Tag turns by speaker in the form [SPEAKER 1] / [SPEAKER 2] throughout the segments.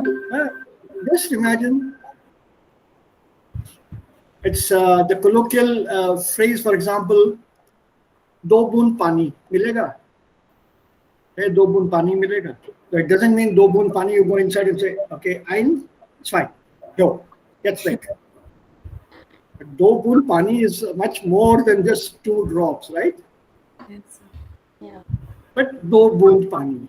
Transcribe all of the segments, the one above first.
[SPEAKER 1] Uh, just imagine, it's the colloquial phrase, for example, दो बूंद पानी मिलेगा. Hey, दो बूंद पानी मिलेगा. So it doesn't mean दो बूंद पानी, you go inside and say, okay, it's fine. Go, get sick. But दो बूंद पानी is much more than just 2 drops, right?
[SPEAKER 2] Yes, sir.
[SPEAKER 3] Yeah.
[SPEAKER 1] But दो बूंद पानी.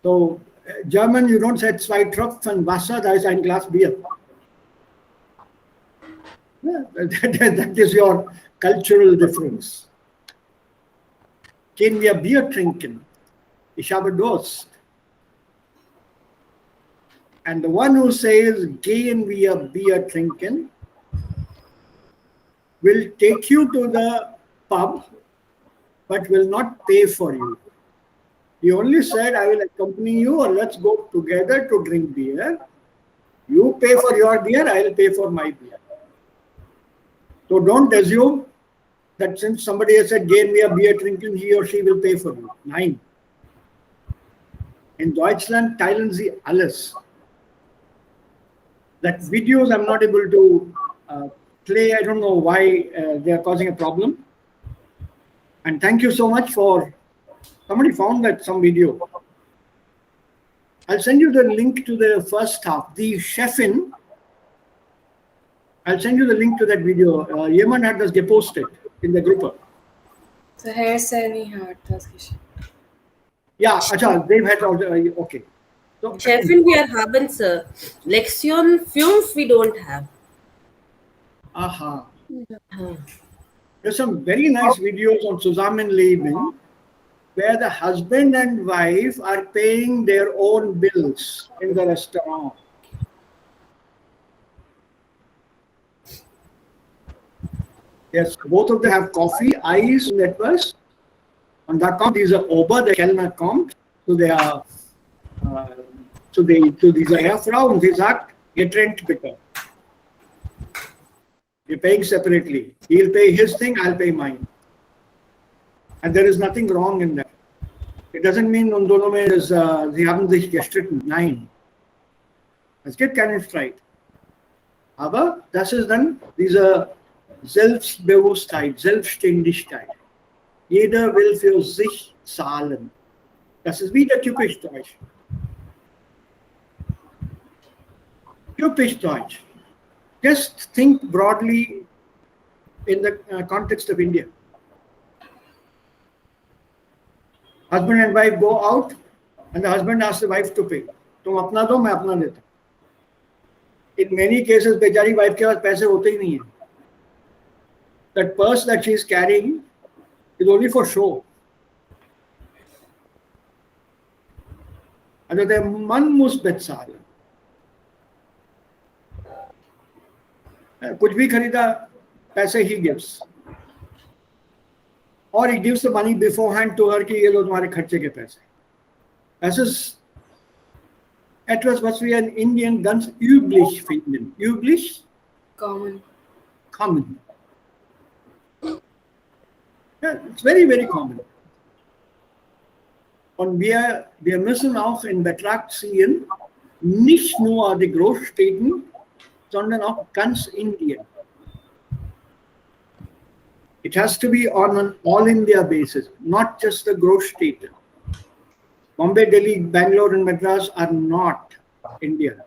[SPEAKER 1] So German, you don't say zwei Tropfen Wasser, that is ein Glas Bier. Yeah, that is your cultural difference. Gehen wir Bier trinken? Ich habe Durst. And the one who says, gehen wir Bier trinken, will take you to the pub, but will not pay for you. He only said, I will accompany you, or let's go together to drink beer. You pay for your beer, I will pay for my beer. So don't assume that since somebody has said, gehen wir Bier trinken, he or she will pay for you. Nein. In Deutschland teilen sie alles. That videos I'm not able to play. I don't know why they are causing a problem. And thank you so much for, somebody found that some video. I'll send you the link to the first half. The chefin, I'll send you the link to that video. Yemen hat das gepostet in the group.
[SPEAKER 2] So here से नहीं है translation.
[SPEAKER 1] Yeah, acha, they've had, okay. So,
[SPEAKER 3] Chefin, we are haben, sir. Lexion 5 we don't have.
[SPEAKER 1] aha. There's some very nice videos on Zusammenleben where the husband and wife are paying their own bills in the restaurant. Yes, both of them have coffee, ice, and etwas. Und da kommt dieser Ober, der Kellner kommt zu der zu dieser Ehefrau und sie sagt, getrennt bitte. We're paying separately. He'll pay his thing, I'll pay mine. And there is nothing wrong in that. It doesn't mean und dono mein sie haben sich gestritten. Nein. Es gibt keinen Streit. Aber das ist dann diese Selbstbewusstheit, Selbstständigkeit. Jeder will für sich zahlen. Das ist wieder typisch deutsch. Typisch deutsch. Just think broadly in the context of India. Husband and wife go out and the husband asks the wife to pay. तुम अपना दो, मैं अपना देता. In many cases, बेचारी wife के पास पैसे होते ही नहीं हैं. That purse that she is carrying is only for show. Also der Mann muss bezahlen. कुछ भी खरीदा, पैसे he gives. Or he gives the money beforehand to her कि ये लो तुम्हारे खर्चे के पैसे. Das ist etwas, was wir in Indien ganz üblich finden. Üblich?
[SPEAKER 2] Common.
[SPEAKER 1] Common. Yeah, it's very, very common. Und wir müssen auch in Betracht ziehen, nicht nur die Großstädten, sondern auch ganz Indien. It has to be on an all-India basis, not just the Großstädte. Bombay, Delhi, Bangalore and Madras are not India.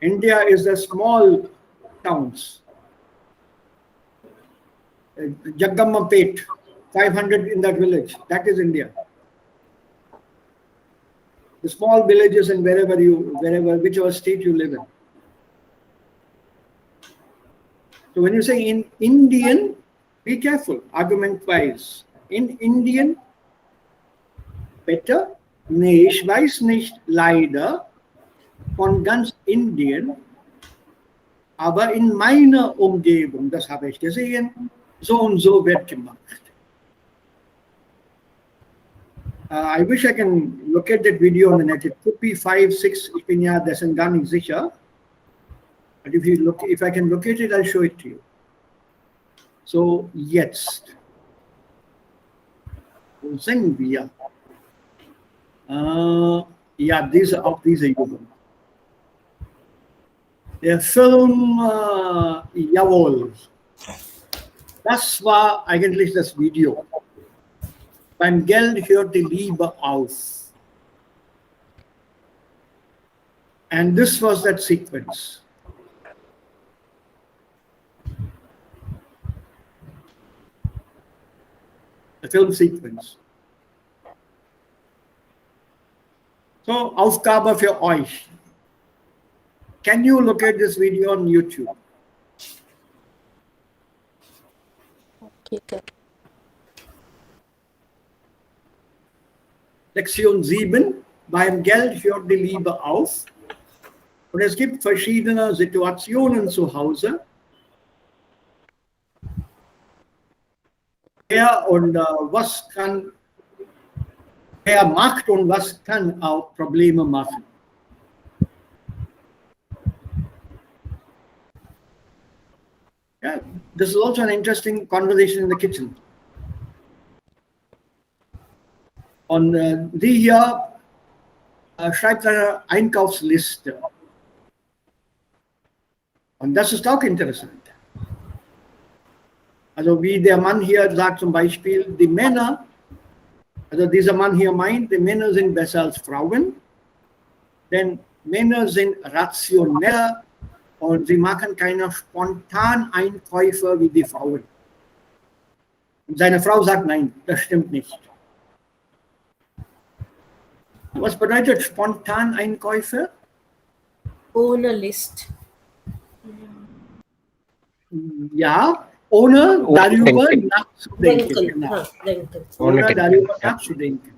[SPEAKER 1] India is the small towns. Jagdambapet, 500 in that village, that is India. The small villages and whichever state you live in. So when you say in Indian, be careful, argument-wise. In Indian, better, nee, ich weiß nicht, leider, von ganz Indien, aber in meiner Umgebung, das habe ich gesehen, so und so wird gemacht. I wish I can locate that video on the net. It could be 5, 6, ich bin ja dessen gar nicht sicher. But if I can locate it, I'll show it to you. So, jetzt. Wo sind wir? Ja, diese Jugend. Der Film, jawohl, das war eigentlich das Video. Beim Geld hört die Liebe auf. And this was that sequence. The film sequence. So, Aufgabe für euch. Can you look at this video on YouTube?
[SPEAKER 4] Okay, sir.
[SPEAKER 1] Lektion 7. Beim Geld hört die Liebe auf. Und es gibt verschiedene Situationen zu Hause. Wer und was kann, wer macht und was kann auch Probleme machen. Yeah, this is also an interesting conversation in the kitchen. Und die hier schreibt eine Einkaufsliste. Und das ist auch interessant. Also wie der Mann hier sagt zum Beispiel, die Männer, also dieser Mann hier meint, die Männer sind besser als Frauen, denn Männer sind rationeller und sie machen keine Spontaneinkäufe wie die Frauen. Und seine Frau sagt, nein, das stimmt nicht. Was bedeutet Spontaneinkäufe?
[SPEAKER 3] Ohne List.
[SPEAKER 1] Ja, ohne darüber
[SPEAKER 5] Denken.
[SPEAKER 1] nachzudenken.
[SPEAKER 3] Denken.
[SPEAKER 1] Genau.
[SPEAKER 3] Denken.
[SPEAKER 5] Ohne
[SPEAKER 1] Ohne
[SPEAKER 5] Denken,
[SPEAKER 1] darüber
[SPEAKER 5] ja.
[SPEAKER 1] nachzudenken.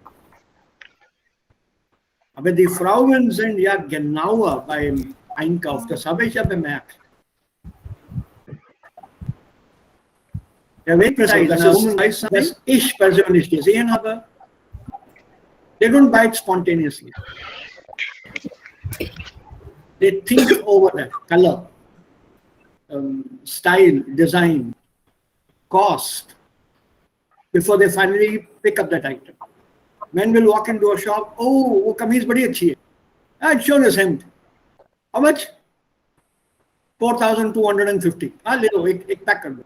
[SPEAKER 1] Aber die Frauen sind ja genauer beim Einkauf, das habe ich ja bemerkt. Der Weg ist, das ich persönlich gesehen habe, they don't buy it spontaneously. They think over that color, style, design, cost, before they finally pick up that item. Men will walk into a shop, oh, वो कमीज बड़ी अच्छी है. It's shown as hemmed. How much? 4,250. हाँ ले लो, एक pack कर दो.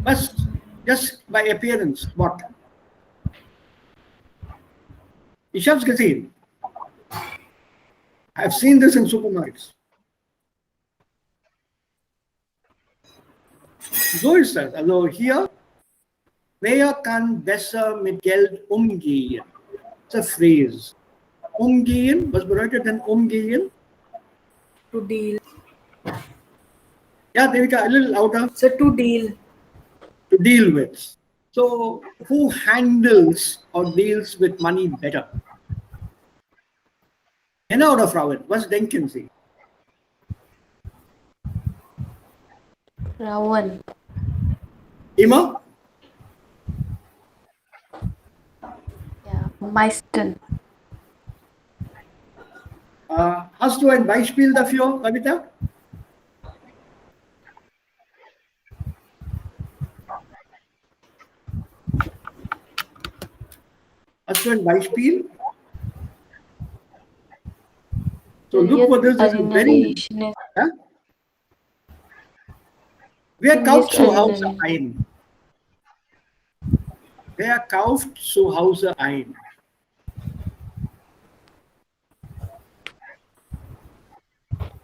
[SPEAKER 1] बस just by appearance, what? Ich habe es gesehen. I've seen this in supermarkets. So ist das. Also hier, wer kann besser mit Geld umgehen? Das ist eine Phrase. Umgehen, was bedeutet denn umgehen?
[SPEAKER 2] To deal.
[SPEAKER 1] Yeah, Devika, a little louder.
[SPEAKER 2] So to deal.
[SPEAKER 1] To deal with. So, who handles or deals with money better? Männer oder Frauen? Was denken Sie?
[SPEAKER 4] Rawan.
[SPEAKER 1] Immer?
[SPEAKER 4] Ja, meisten.
[SPEAKER 1] Hast du ein Beispiel dafür, Babita? Hast du ein Beispiel? So look for this. This is very. Huh? Wer kauft zu Hause ein? Wer kauft zu Hause ein?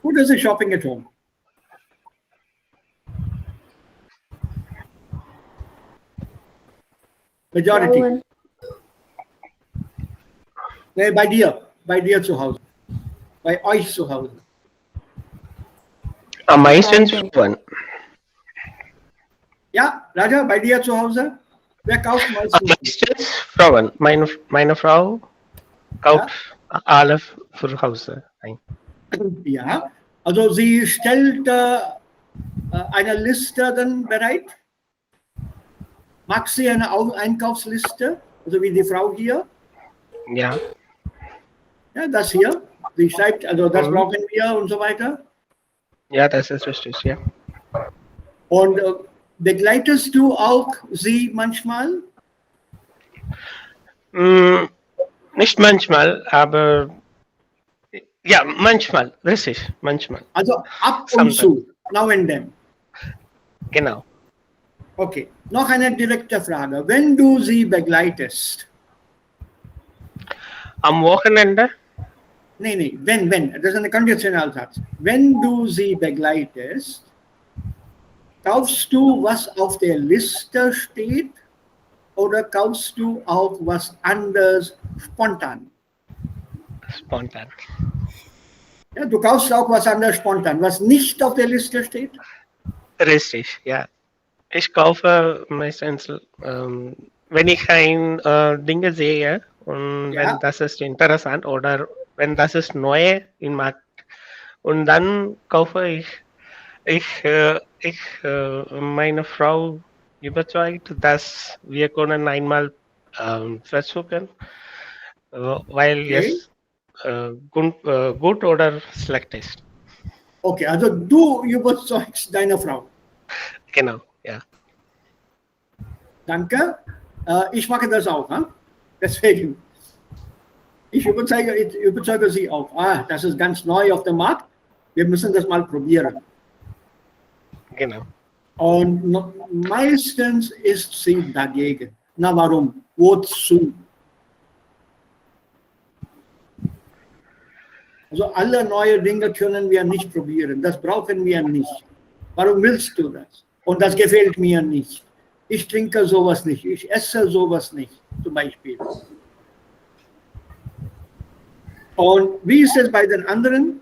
[SPEAKER 1] Who does the shopping at home? Majority.
[SPEAKER 4] Rawan.
[SPEAKER 1] Nee, bei dir zu Hause. Bei euch zu Hause.
[SPEAKER 5] Am meisten
[SPEAKER 4] Beide.
[SPEAKER 5] Frauen.
[SPEAKER 1] Ja, Raja, bei dir zu Hause? Wer kauft
[SPEAKER 5] Am
[SPEAKER 1] meistens?
[SPEAKER 5] meisten Frauen. Meine Frau kauft alle für Hause ein.
[SPEAKER 1] Ja, also sie stellt eine Liste dann bereit. Mag sie eine Einkaufsliste, also wie die Frau hier?
[SPEAKER 5] Ja.
[SPEAKER 1] Ja, das hier. Sie schreibt, also das brauchen wir und so weiter.
[SPEAKER 5] Ja, das ist richtig, ja.
[SPEAKER 1] Und begleitest du auch sie manchmal?
[SPEAKER 5] Nicht manchmal, aber ja, manchmal, richtig, manchmal.
[SPEAKER 1] Also ab und
[SPEAKER 5] Sometimes.
[SPEAKER 1] zu, now and then.
[SPEAKER 5] Genau.
[SPEAKER 1] Okay, noch eine direkte Frage. Wenn du sie begleitest,
[SPEAKER 5] Am Wochenende?
[SPEAKER 1] nee, wenn, das ist ein Konditionalsatz. Wenn du sie begleitest, kaufst du, was auf der Liste steht, oder kaufst du auch was anderes spontan?
[SPEAKER 5] Spontan.
[SPEAKER 1] Ja, du kaufst auch was anderes spontan, was nicht auf der Liste steht?
[SPEAKER 5] Richtig, ja. Ich kaufe meistens, wenn ich ein Dinge sehe und
[SPEAKER 1] Ja,
[SPEAKER 5] wenn das ist interessant oder wenn das ist neu im Markt und dann kaufe meine Frau überzeugt, dass wir können einmal versuchen, weil
[SPEAKER 1] okay.
[SPEAKER 5] es gut oder schlecht ist.
[SPEAKER 1] Okay, also du überzeugst deine Frau.
[SPEAKER 5] Genau, ja.
[SPEAKER 1] Danke. Ich mache das auch. Deswegen, ich überzeuge sie auch. Das ist ganz neu auf dem Markt. Wir müssen das mal probieren.
[SPEAKER 5] Genau.
[SPEAKER 1] Und meistens ist sie dagegen. Na warum? Wozu? Also alle neue Dinge können wir nicht probieren. Das brauchen wir nicht. Warum willst du das? Und das gefällt mir nicht. Ich trinke sowas nicht. Ich esse sowas nicht, zum Beispiel. Und wie ist es bei den anderen?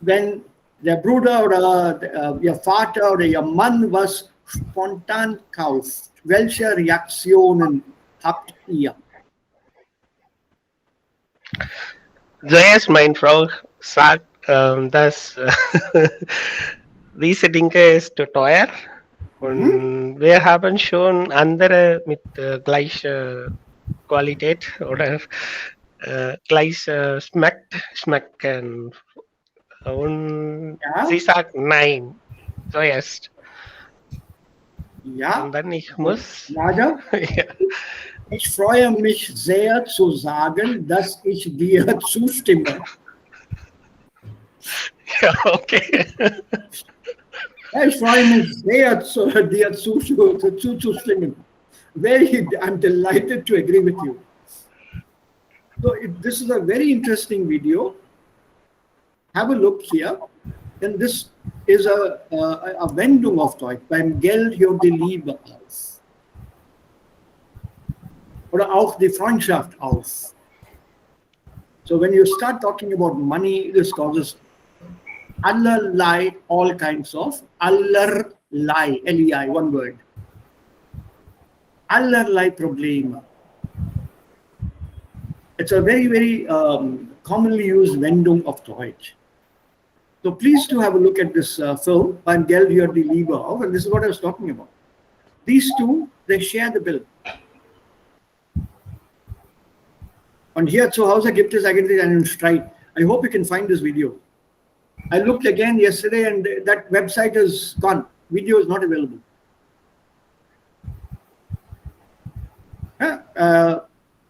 [SPEAKER 1] Wenn der Bruder oder ihr Vater oder ihr Mann was spontan kauft, welche Reaktionen habt ihr?
[SPEAKER 5] Zuerst meine Frau sagt, dass diese Dinge ist zu teuer und wir haben schon andere mit gleicher Qualität oder gleich schmecken. Und
[SPEAKER 1] Ja?
[SPEAKER 5] sie sagt nein, zuerst.
[SPEAKER 1] Ja?
[SPEAKER 5] Und dann ich muss.
[SPEAKER 1] Nader?
[SPEAKER 5] Ja.
[SPEAKER 1] Ich freue mich sehr zu sagen, dass ich dir zustimme.
[SPEAKER 5] Ja, okay.
[SPEAKER 1] Ja, ich freue mich sehr, dir zuzustimmen. I'm delighted to agree with you. So this is a very interesting video. Have a look here. And this is a Wendung auf Deutsch. Beim Geld hört die Liebe auf. Oder auch die Freundschaft auf. So when you start talking about money, this causes allerlei, all kinds of, allerlei, L-E-I, one word. Allerlei Probleme. It's a very, very commonly used Wendung auf Deutsch. So please do have a look at this film, Beim Geld hört die Liebe auf, and this is what I was talking about. These two, they share the bill. Und hier zu Hause gibt es eigentlich einen Streit. I hope you can find this video. I looked again yesterday and that website is gone. Video is not available.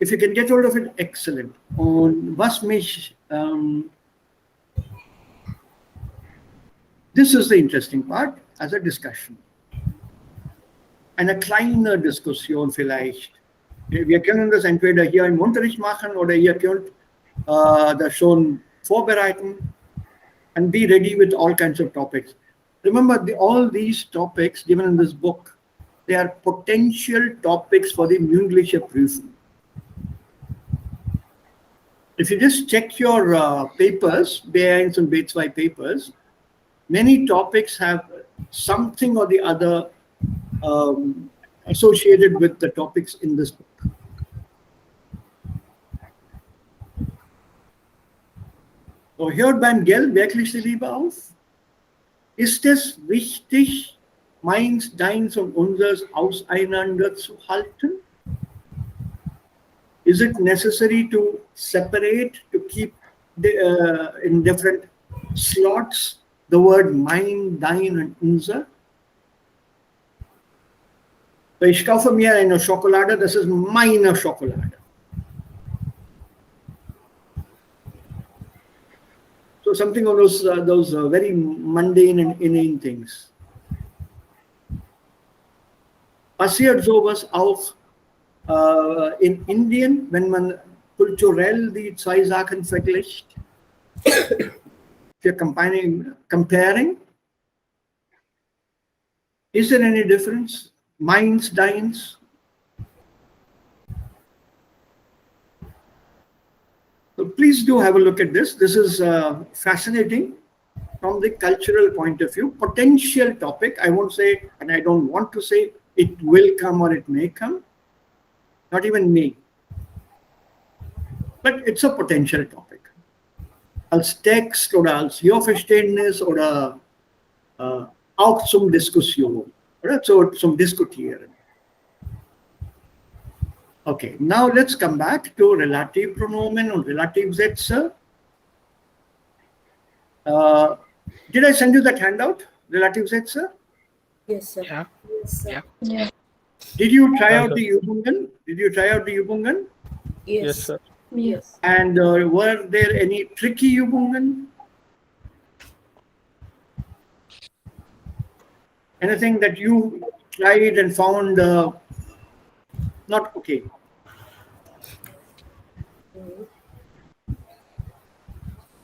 [SPEAKER 1] If you can get hold of it, excellent. Und was mich, this is the interesting part, as a discussion. Eine kleine Diskussion vielleicht. Wir können das entweder hier im Unterricht machen oder ihr könnt das schon vorbereiten and be ready with all kinds of topics. Remember, all these topics given in this book, they are potential topics for the mündliche Prüfung. If you just check your papers, B1 and B2 papers, many topics have something or the other associated with the topics in this book. So, hört beim Geld wirklich die Liebe auf? Ist es wichtig, meins, deins und unseres auseinanderzuhalten? Is it necessary to separate, to keep in different slots the word mine, thine and unser? So ich kaufe mir eine Schokolade, das ist meine Schokolade. So something of those very mundane and inane things. Passiert sowas auch in Indien, wenn man kulturell die zwei Sachen vergleicht? Für comparing, is there any difference? Mines, dines? So please do have a look at this. This is fascinating from the cultural point of view. Potential topic. I won't say, and I don't want to say it will come or it may come. Not even may. But it's a potential topic. Als Text oder als Hörverständnis oder auch zum Diskussion oder zum Diskutieren. Okay, now let's come back to relative pronomen und Relativsätze. Did I send you that handout? Relativsätze?
[SPEAKER 3] Yes, sir.
[SPEAKER 5] Yeah.
[SPEAKER 3] Yes, sir.
[SPEAKER 5] Yeah.
[SPEAKER 4] Yeah.
[SPEAKER 1] Did you try out the Übungen? Did you try out the Übungen?
[SPEAKER 5] Yes, sir.
[SPEAKER 4] Yes.
[SPEAKER 1] And were there any tricky Übungen? Anything that you tried and found not okay?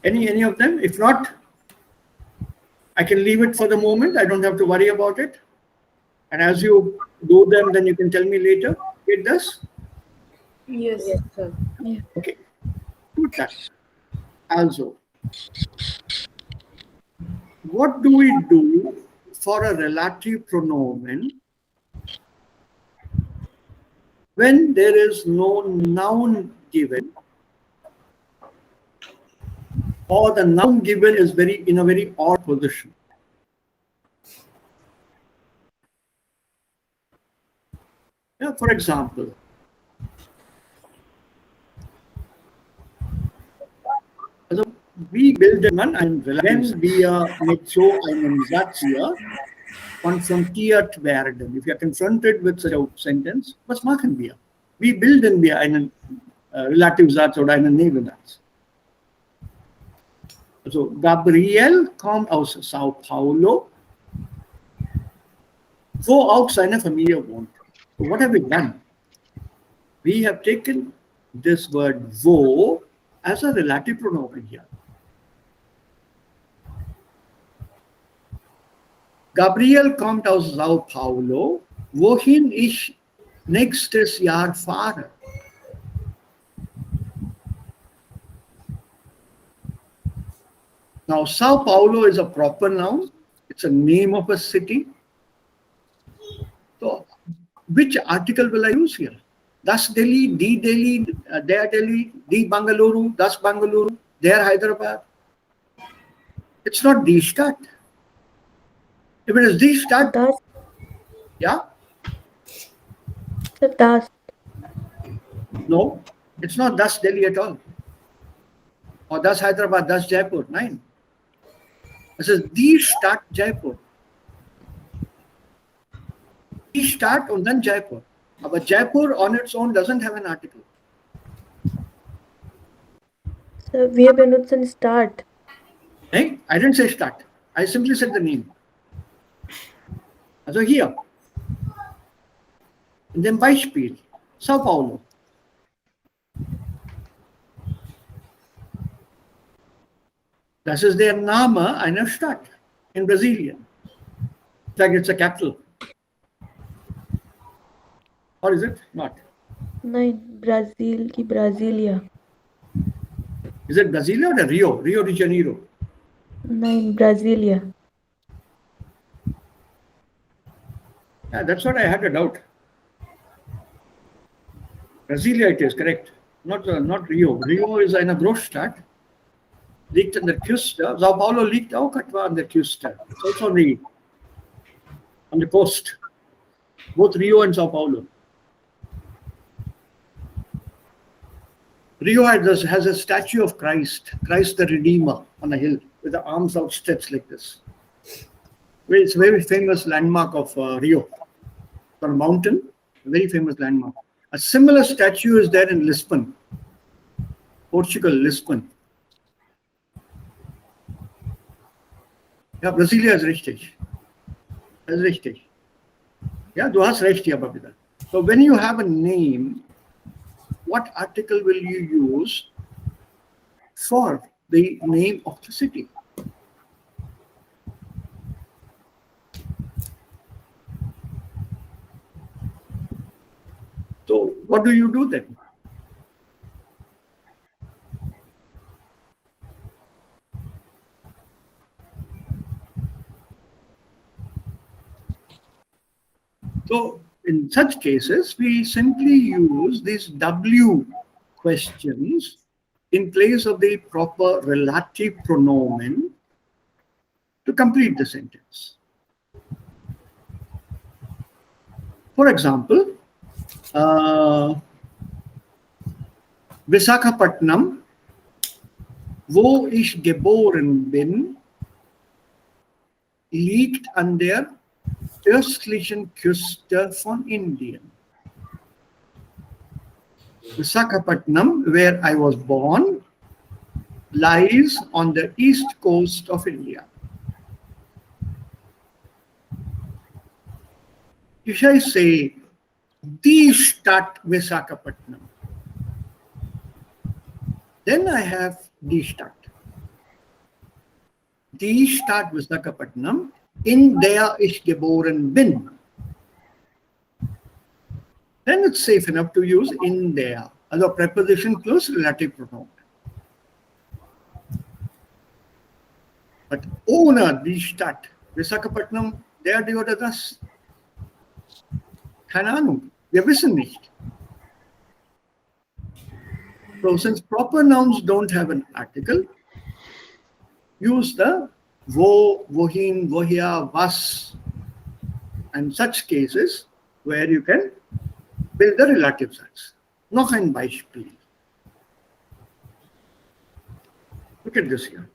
[SPEAKER 1] Any of them? If not, I can leave it for the moment. I don't have to worry about it. And as you do them, then you can tell me later. It does?
[SPEAKER 2] Yes.
[SPEAKER 3] Yes, sir.
[SPEAKER 1] Okay. Good that. Also, what do we do for a relative pronomen when there is no noun given or the noun given is in a very odd position? Yeah, for example, also wie bildet man ein Wenn wir mit so einem Satz hier konfrontiert werden? If we are confronted with such a sentence, was machen wir? Wie bilden wir einen Relativsatz oder einen Nebensatz? Also Gabriel kommt aus Sao Paulo, wo auch seine Familie wohnt. So what have we done? We have taken this word wo as a relative pronomen here. Gabriel kommt aus Sao Paulo, wohin ich nächstes Jahr fahre. Now, Sao Paulo is a proper noun. It's a name of a city. So, which article will I use here? Das Delhi, the Delhi, their Delhi, the Bangalore, das Bangalore, their Hyderabad. It's not the Stadt. If it is the Stadt,
[SPEAKER 4] Das.
[SPEAKER 1] yeah?
[SPEAKER 4] So das.
[SPEAKER 1] No, it's not das Delhi at all. Or das Hyderabad, das Jaipur. Nine. This is the Stadt Jaipur. The Stadt and then Jaipur. But Jaipur on its own doesn't have an article.
[SPEAKER 4] So wir benutzen Start.
[SPEAKER 1] Hey, I didn't say Stadt. I simply said the name. Also hier. In dem Beispiel, Sao Paulo. Das ist der Name einer Stadt in Brasilien. Like it's a capital. Or is it not?
[SPEAKER 4] Nein, Brazil की Brasilia.
[SPEAKER 1] Is it Brasilia or Rio? Rio de Janeiro.
[SPEAKER 4] Nein, Brasilia.
[SPEAKER 1] Yeah, that's what I had a doubt. Brasilia it is, correct. Not Rio. Rio is eine Großstadt. Liegt an der Küste. Sao Paulo liegt auch etwa an der Küste. It's also on the coast. Both Rio and Sao Paulo. Rio has a statue of Christ the Redeemer on a hill with the arms outstretched like this. It's a very famous landmark of Rio. On a mountain, a very famous landmark. A similar statue is there in Lisbon, Portugal, Lisbon. Ja, Brasilia ist richtig. Das ist richtig. Ja, du hast recht hier, Babita. So when you have a name, what article will you use for the name of the city? So what do you do then? So in such cases, we simply use these W questions in place of the proper relative pronomen to complete the sentence. For example, Visakhapatnam, wo ich geboren bin, liegt an der östlichen Küste von Indien. Visakhapatnam, where I was born, lies on the east coast of India. If I say die Stadt Visakhapatnam, then I have die Stadt. Die Stadt Visakhapatnam, in der ich geboren bin. Then it's safe enough to use in there as a preposition plus relative pronoun. But ohne die Stadt Visakhapatnam, der oder das. Keine Ahnung, wir wissen nicht. So since proper nouns don't have an article, use the wo, wohin, woher, was, and such cases where you can build the relative sense. Noch ein Beispiel. Look at this here.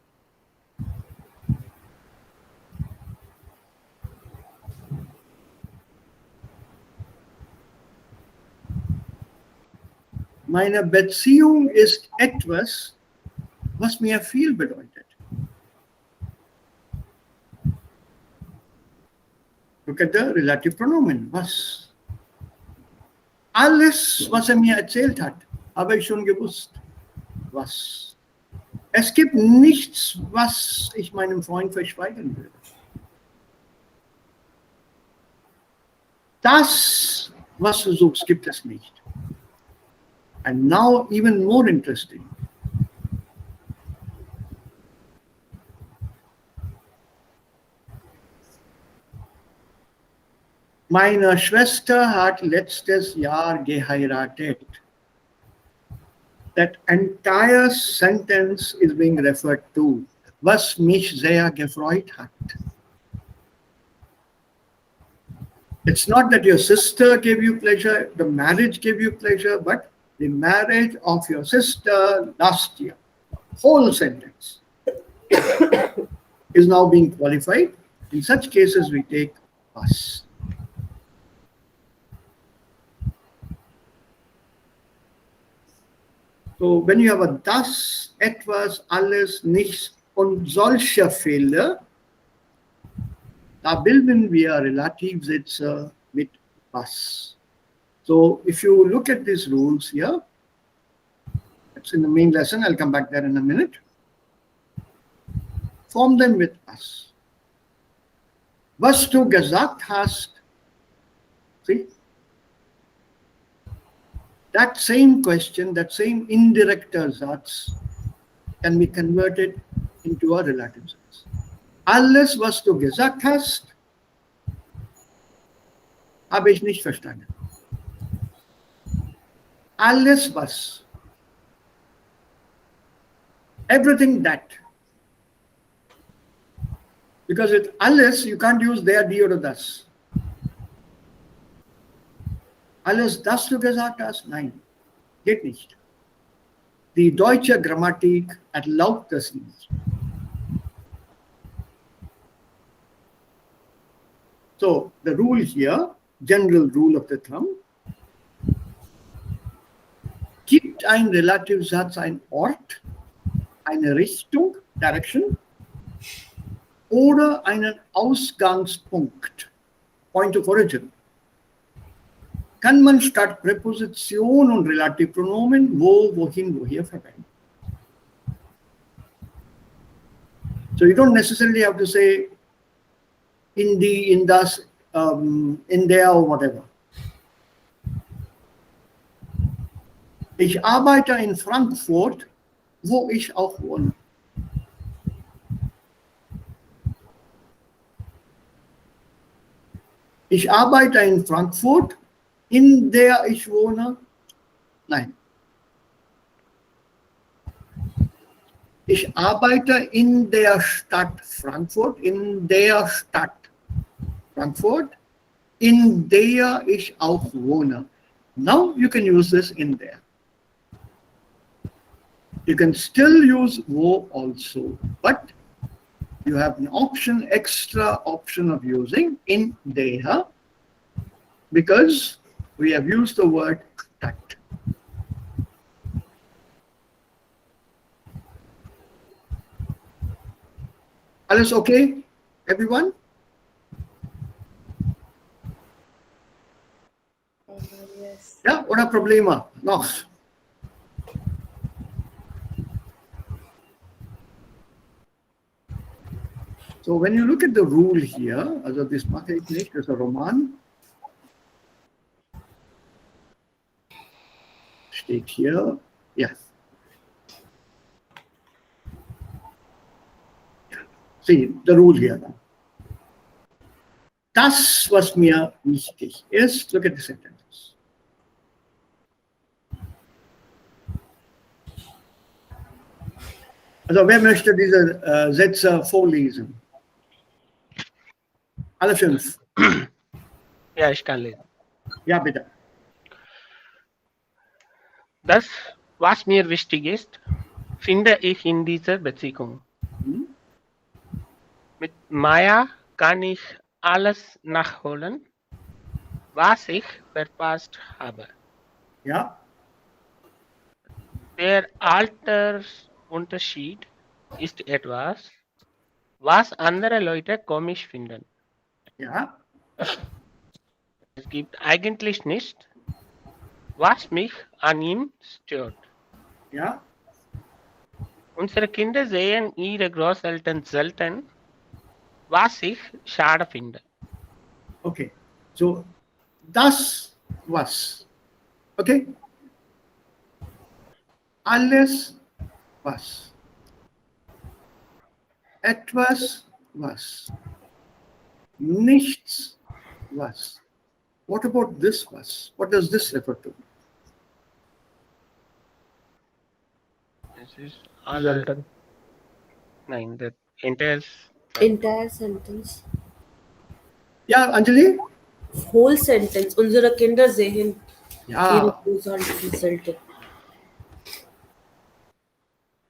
[SPEAKER 1] Meine Beziehung ist etwas, was mir viel bedeutet. Look at the relative pronomen, was. Alles, was mir erzählt hat, habe ich schon gewusst. Was. Es gibt nichts, was ich meinem Freund verschweigen würde. Das, was du suchst, gibt es nicht. And now even more interesting. Meine Schwester hat letztes Jahr geheiratet. That entire sentence is being referred to, was mich sehr gefreut hat. It's not that your sister gave you pleasure, the marriage gave you pleasure, but the marriage of your sister last year. Whole sentence is now being qualified. In such cases, we take was. So when you have a das, etwas, alles, nichts und solche Fälle, da bilden wir Relativsätze mit was. So if you look at these rules here, it's in the main lesson, I'll come back there in a minute. Form them with us. Was du gesagt hast, see? That same question, that same indirekter Satz can be converted into a relative sense. Alles, was du gesagt hast, habe ich nicht verstanden. Alles, was. Everything that. Because with alles, you can't use der, die oder das. Alles, das du gesagt hast? Nein, geht nicht. Die deutsche Grammatik erlaubt das nicht. So, the rule here, general rule of the thumb, Gibt ein Relativsatz ein Ort, eine Richtung, Direction, oder einen Ausgangspunkt, Point of Origin? Kann man statt Präposition und Relativpronomen wo, wohin, woher verwenden? So you don't necessarily have to say in die, in das, in der or whatever. Ich arbeite in Frankfurt, wo ich auch wohne. Ich arbeite in Frankfurt, in der ich wohne. Nein. Ich arbeite in der Stadt Frankfurt, in der Stadt Frankfurt, in der ich auch wohne. Now you can use this in there. You can still use wo also, but you have an option, extra option of using in there because we have used the word Stadt. Alles okay, everyone?
[SPEAKER 2] Yes.
[SPEAKER 1] Ja, oder Probleme noch? So when you look at the rule here, also das mache ich nicht, das ist ein Roman. Steht hier, ja. See, the rule here. Das, was mir wichtig ist, look at the sentences. Also wer möchte diese Sätze vorlesen? Alle 5.
[SPEAKER 5] Ja, ich kann lesen.
[SPEAKER 1] Ja, bitte.
[SPEAKER 5] Das, was mir wichtig ist, finde ich in dieser Beziehung.
[SPEAKER 1] Hm?
[SPEAKER 5] Mit Maya kann ich alles nachholen, was ich verpasst habe.
[SPEAKER 1] Ja,
[SPEAKER 5] Der Altersunterschied ist etwas, was andere Leute komisch finden.
[SPEAKER 1] ja,
[SPEAKER 5] Es gibt eigentlich nicht, was mich an ihm stört.
[SPEAKER 1] ja.
[SPEAKER 5] Unsere Kinder sehen ihre Großeltern selten, was ich schade finde.
[SPEAKER 1] Okay. So, das, was. Okay? Alles, was. Etwas, was. Nichts, was. What about this was? What does this refer to?
[SPEAKER 5] This is Selten. Nein, the entire
[SPEAKER 3] Entire sentence.
[SPEAKER 1] Ja, Anjali?
[SPEAKER 3] Whole sentence. Unsere Kinder sehen ihre
[SPEAKER 1] Ja,
[SPEAKER 3] Großeltern selten.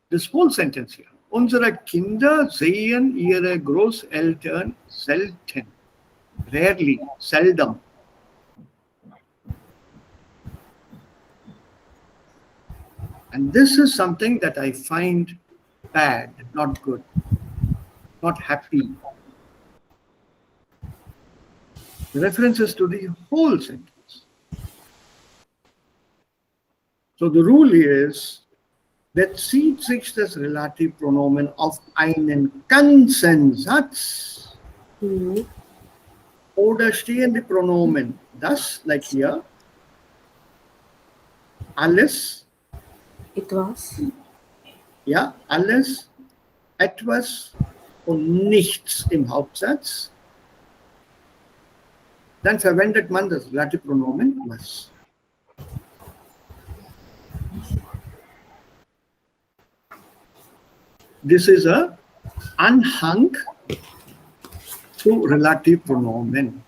[SPEAKER 1] this whole sentence here. Unsere Kinder sehen ihre Großeltern selten. Rarely, seldom. And this is something that I find bad, not good, not happy. The references to the whole sentence. So the rule is, that zieht sich das Relativpronomen auf einen ganzen Satz
[SPEAKER 3] Mhm.
[SPEAKER 1] oder stehen die Pronomen das, like here, alles,
[SPEAKER 3] Etwas.
[SPEAKER 1] ja, alles, etwas und nichts im Hauptsatz, dann verwendet man das Relativpronomen was. This is a Anhang to relative pronomen.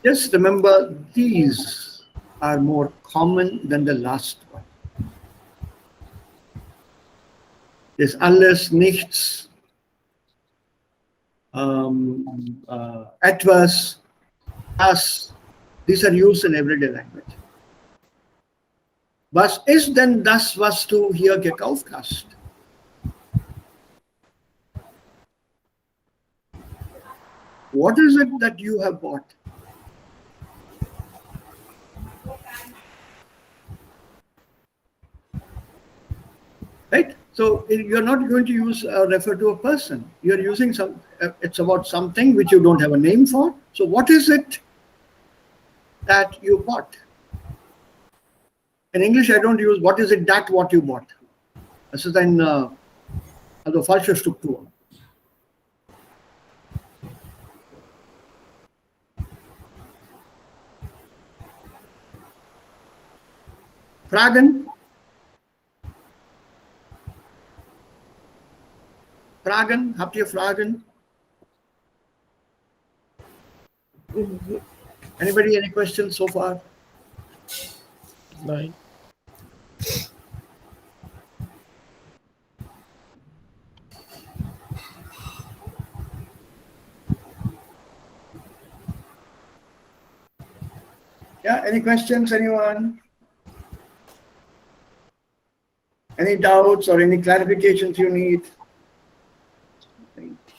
[SPEAKER 1] Just remember, these are more common than the last one. This alles, nichts, etwas, das, these are used in everyday language. Was ist denn das, was du hier gekauft hast? What is it that you have bought? Right? So you're not going to use refer to a person. You're using some. It's about something which you don't have a name for. So what is it that you bought? In English, I don't use what is it that what you bought. Das ist also falsche Struktur. Fragen? Fragen? Habt ihr Fragen? Anybody, any questions so far?
[SPEAKER 5] Nein.
[SPEAKER 1] Yeah, any questions, anyone? Any doubts or any clarifications you need?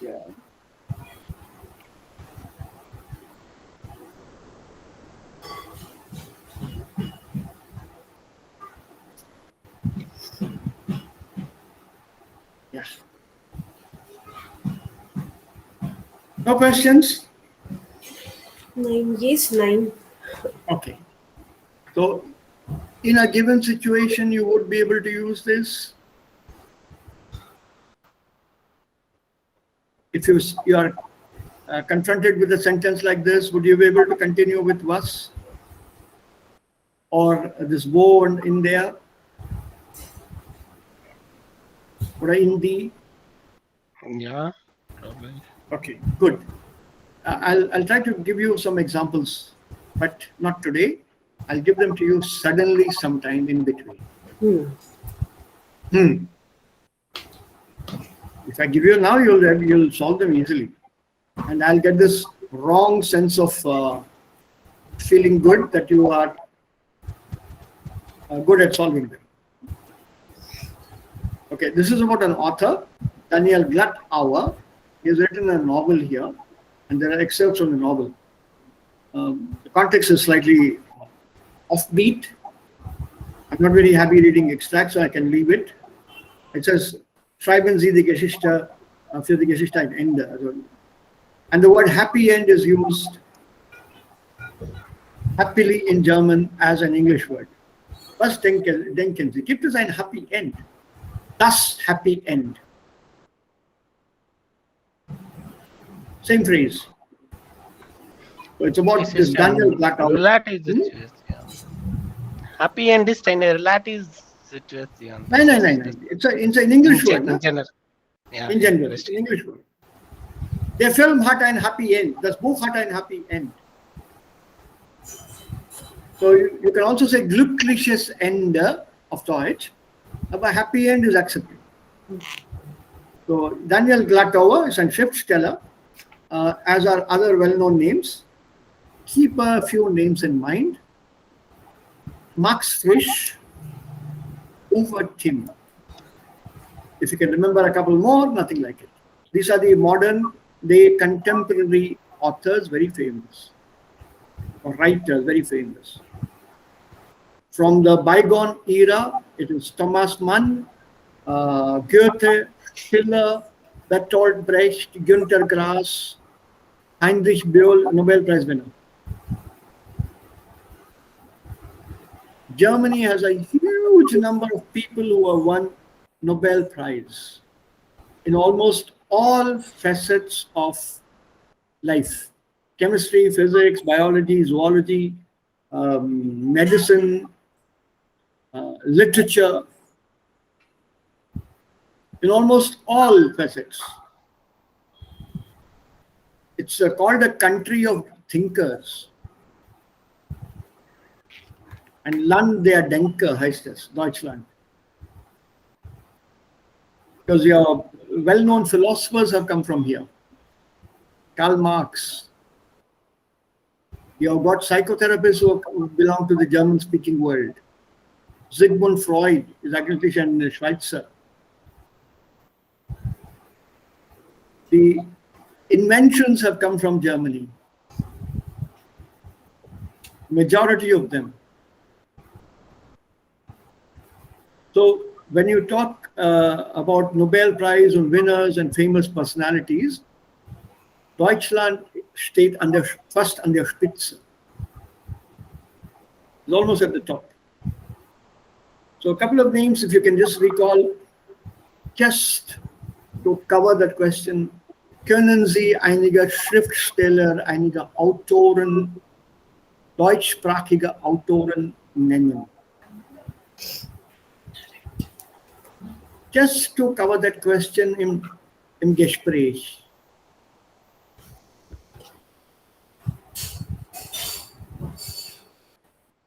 [SPEAKER 1] Yeah. Yes. No questions?
[SPEAKER 3] 9. Yes, 9.
[SPEAKER 1] Okay. So, in a given situation, you would be able to use this. If you are confronted with a sentence like this, would you be able to continue with was? Or this wo in there? Or in the?
[SPEAKER 5] Yeah, probably.
[SPEAKER 1] Okay, good. I'll try to give you some examples, but not today. I'll give them to you suddenly sometime in between. If I give you now, you'll solve them easily. And I'll get this wrong sense of feeling good that you are good at solving them. Okay, this is about an author, Daniel Glattauer. He has written a novel here, and there are excerpts from the novel. The context is slightly offbeat. I'm not very happy reading extracts, so I can leave it. It says, Schreiben Sie die Geschichte für die Geschichte ein Ende. And the word happy end is used happily in German as an English word. Was denken Sie? Gibt es ein Happy End? Das Happy End. Same phrase. So it's about this Daniel Glattauer.
[SPEAKER 5] Relative Happy end is eine relative situation.
[SPEAKER 1] No. It's an English word.
[SPEAKER 5] In general. Yeah,
[SPEAKER 1] In general, it's an English word. Der Film hat ein Happy End. Das Buch hat ein Happy End. So you can also say glückliches Ende auf Deutsch, aber Happy End is accepted. So Daniel Glattauer is ein Schriftsteller, as are other well-known names. Keep a few names in mind. Max Frisch, Uwe Timm. If you can remember a couple more, nothing like it. These are the modern day contemporary authors, very famous, or writers, very famous. From the bygone era, it is Thomas Mann, Goethe, Schiller, Bertolt Brecht, Günter Grass, Heinrich Böll, Nobel Prize winner. Germany has a huge number of people who have won Nobel Prize in almost all facets of life. Chemistry, physics, biology, zoology, medicine, literature, in almost all facets. It's called a country of thinkers. And Land der Denker heißt es, Deutschland. Because your well-known philosophers have come from here. Karl Marx. You have got psychotherapists who belong to the German-speaking world. Sigmund Freud ist eigentlich ein Schweizer. The inventions have come from Germany. Majority of them. So when you talk about Nobel Prize and winners and famous personalities, Deutschland steht fast an der Spitze. It's almost at the top. So a couple of names, if you can just recall, just to cover that question. Können Sie einige Schriftsteller, einige Autoren, deutschsprachige Autoren nennen? Just to cover that question im Gespräch.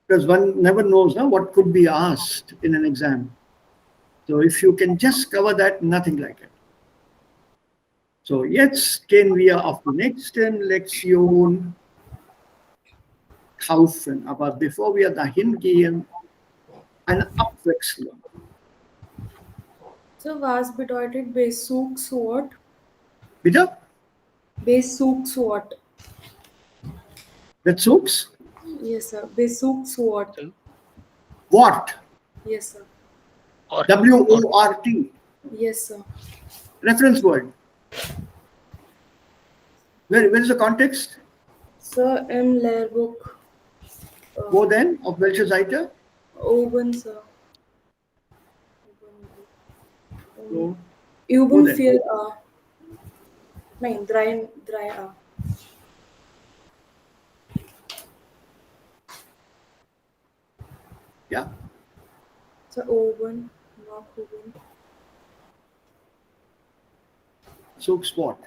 [SPEAKER 1] Because one never knows what could be asked in an exam. So if you can just cover that, nothing like it. So jetzt gehen wir auf die nächste Lektion kaufen. Aber bevor wir dahin gehen, eine Abwechslung.
[SPEAKER 2] So, was bedeutet Besuchsort?
[SPEAKER 1] Bitte?
[SPEAKER 2] Besuchsort.
[SPEAKER 1] Bezugs?
[SPEAKER 2] Yes, sir. Besuchsort.
[SPEAKER 1] Wort.
[SPEAKER 2] Yes, sir.
[SPEAKER 1] W-O-R-T.
[SPEAKER 2] Yes, sir.
[SPEAKER 1] Reference word. Where is the context?
[SPEAKER 2] Sir, im Lehrbuch.
[SPEAKER 1] Wo denn? Auf welche Seite?
[SPEAKER 2] Oben, sir.
[SPEAKER 1] So,
[SPEAKER 2] Übung
[SPEAKER 1] denn?
[SPEAKER 2] 4a. Nein, 3a.
[SPEAKER 1] ja.
[SPEAKER 2] So, oben. Nach oben.
[SPEAKER 1] Soaks what?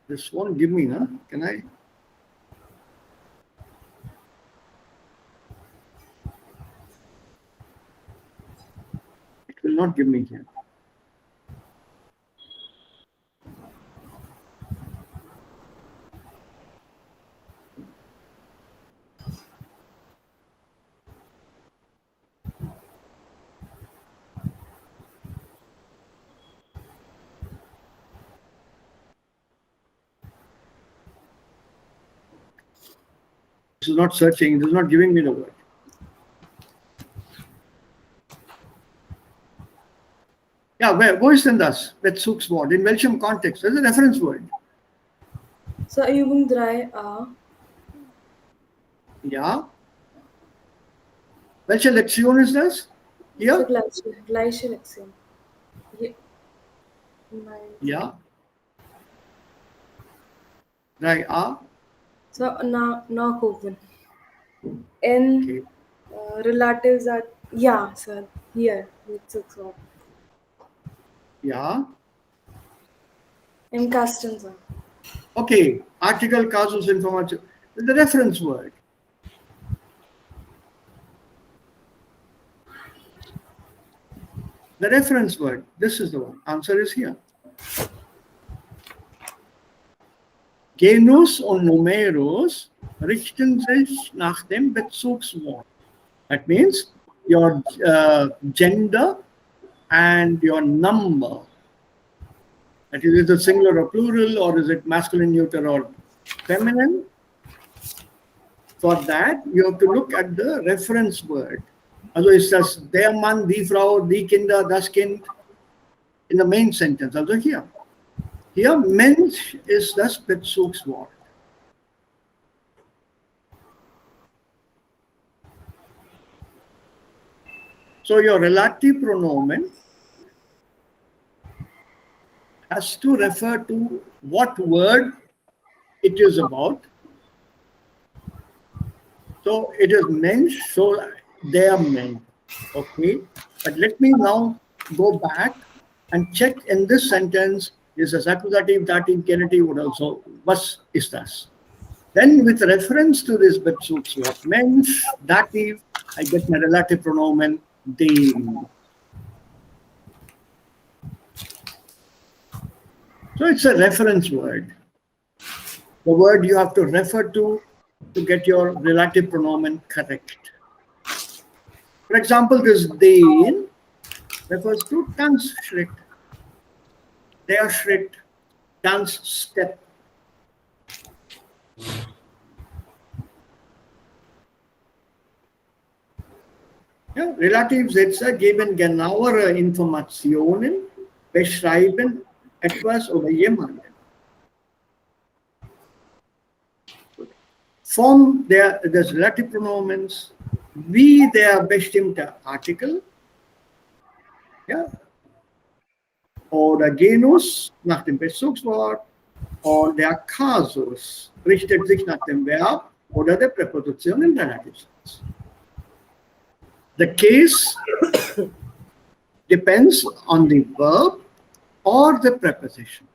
[SPEAKER 1] This won't give me, huh? Can I? It will not give me here. This is not searching, this is not giving me the word. Yeah, wo ist denn das? Bezugswort. In welchem Kontext? Das ist ein reference word.
[SPEAKER 2] So, Übung 3a.
[SPEAKER 1] Ja. Welche Lektion ist das?
[SPEAKER 2] So,
[SPEAKER 1] Hier?
[SPEAKER 2] gleiche Lektion. Nein.
[SPEAKER 1] Ja. 3a.
[SPEAKER 2] So, nach oben. In
[SPEAKER 1] Okay.
[SPEAKER 2] relatives are, yeah, sir. Here, Besuchsort.
[SPEAKER 1] Ja.
[SPEAKER 2] Im Kasten, sir.
[SPEAKER 1] Okay. Article, casus, information. The reference word. The reference word. This is the one. Answer is here. Genus und Numerus richten sich nach dem Bezugswort. That means your gender and your number. That is it singular or plural, or is it masculine, neuter, or feminine? For that, you have to look at the reference word. Also ist das der Mann, die Frau, die Kinder, das Kind in the main sentence. Also hier. Hier Mensch ist das Bezugswort. So your relative pronomen has to refer to what word it is about. So it is Mensch, so they are men. Okay. But let me now go back and check in this sentence. Is as accusative, dative, genitive, what also was ist das? Then with reference to this Bezugswort, Mensch, dative, I get my relative pronomen dem. So it's a reference word. The word you have to refer to get your relative pronomen correct. For example, this den refers to dance Schritt. Der Schritt, dance step. Ja, Relativsätze geben genauere Informationen, beschreiben etwas oder jemanden. Form des Relativpronomens wie der bestimmte Artikel, ja, oder Genus nach dem Bezugswort und der Kasus richtet sich nach dem Verb oder der Präposition im Relativsatz. The case depends on the verb or the preposition.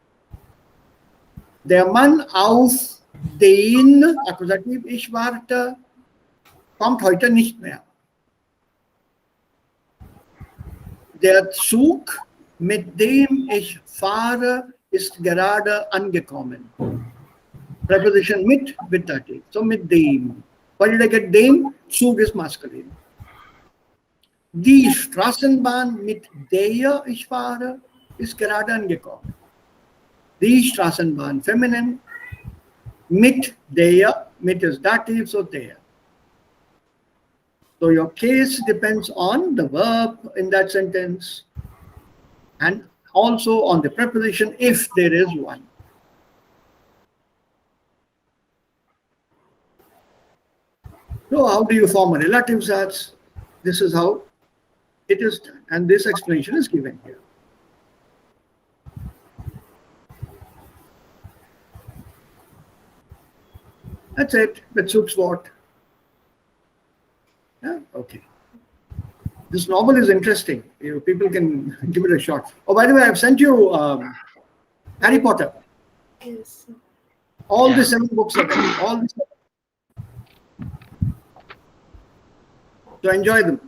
[SPEAKER 1] Der Mann auf den Akkusativ ich warte kommt heute nicht mehr. Der Zug, mit dem ich fahre, ist gerade angekommen. Preposition mit Dativ. So mit dem. Why did I get dem? Zug is masculine. Die Straßenbahn, mit der ich fahre, ist gerade angekommen. Die Straßenbahn, feminin. Mit der, mit is dative, so der. So your case depends on the verb in that sentence and also on the preposition if there is one. So how do you form a relative Satz? This is how it is done, and this explanation is given here. That's it. Bezugswort. Yeah, okay. This novel is interesting. People can give it a shot. Oh, by the way, I've sent you Harry Potter.
[SPEAKER 2] Yes.
[SPEAKER 1] All the 7 books are there. All the 7. So enjoy them.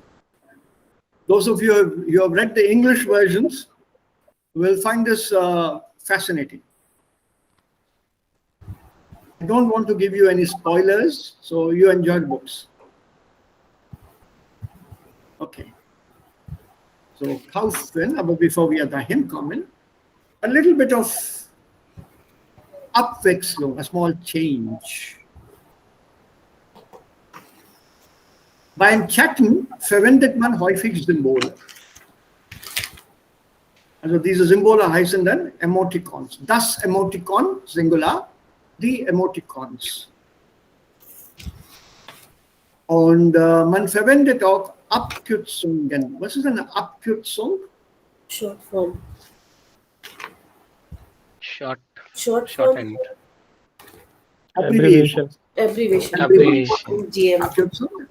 [SPEAKER 1] Those of you who have read the English versions will find this fascinating. I don't want to give you any spoilers, so you enjoy the books. Okay. So kaufen, aber bevor wir dahin kommen, a little bit of Abwechslung, a small change. Beim Chatten verwendet man häufig Symbole. Also diese Symbole heißen dann Emoticons. Das Emoticon, Singular, die Emoticons. Und man verwendet auch Abkürzungen. Was ist eine Abkürzung?
[SPEAKER 3] Short form.
[SPEAKER 5] Short
[SPEAKER 3] Short form.
[SPEAKER 5] end.
[SPEAKER 1] Abbreviation.
[SPEAKER 3] Abbreviation.
[SPEAKER 5] Abbreviation.
[SPEAKER 3] GM.
[SPEAKER 1] Abkürzung.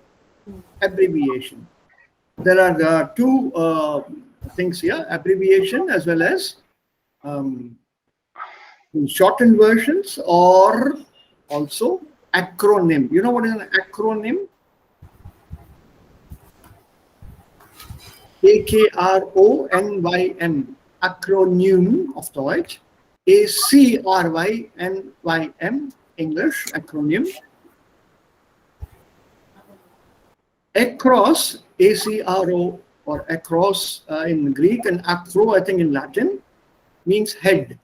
[SPEAKER 1] Abbreviation. There are 2 things here, abbreviation as well as shortened versions or also acronym. You know what is an acronym? AKRONYM, acronym auf Deutsch. ACRYNYM, English, acronym. Across, ACRO, or across in Greek, and acro, I think in Latin, means head.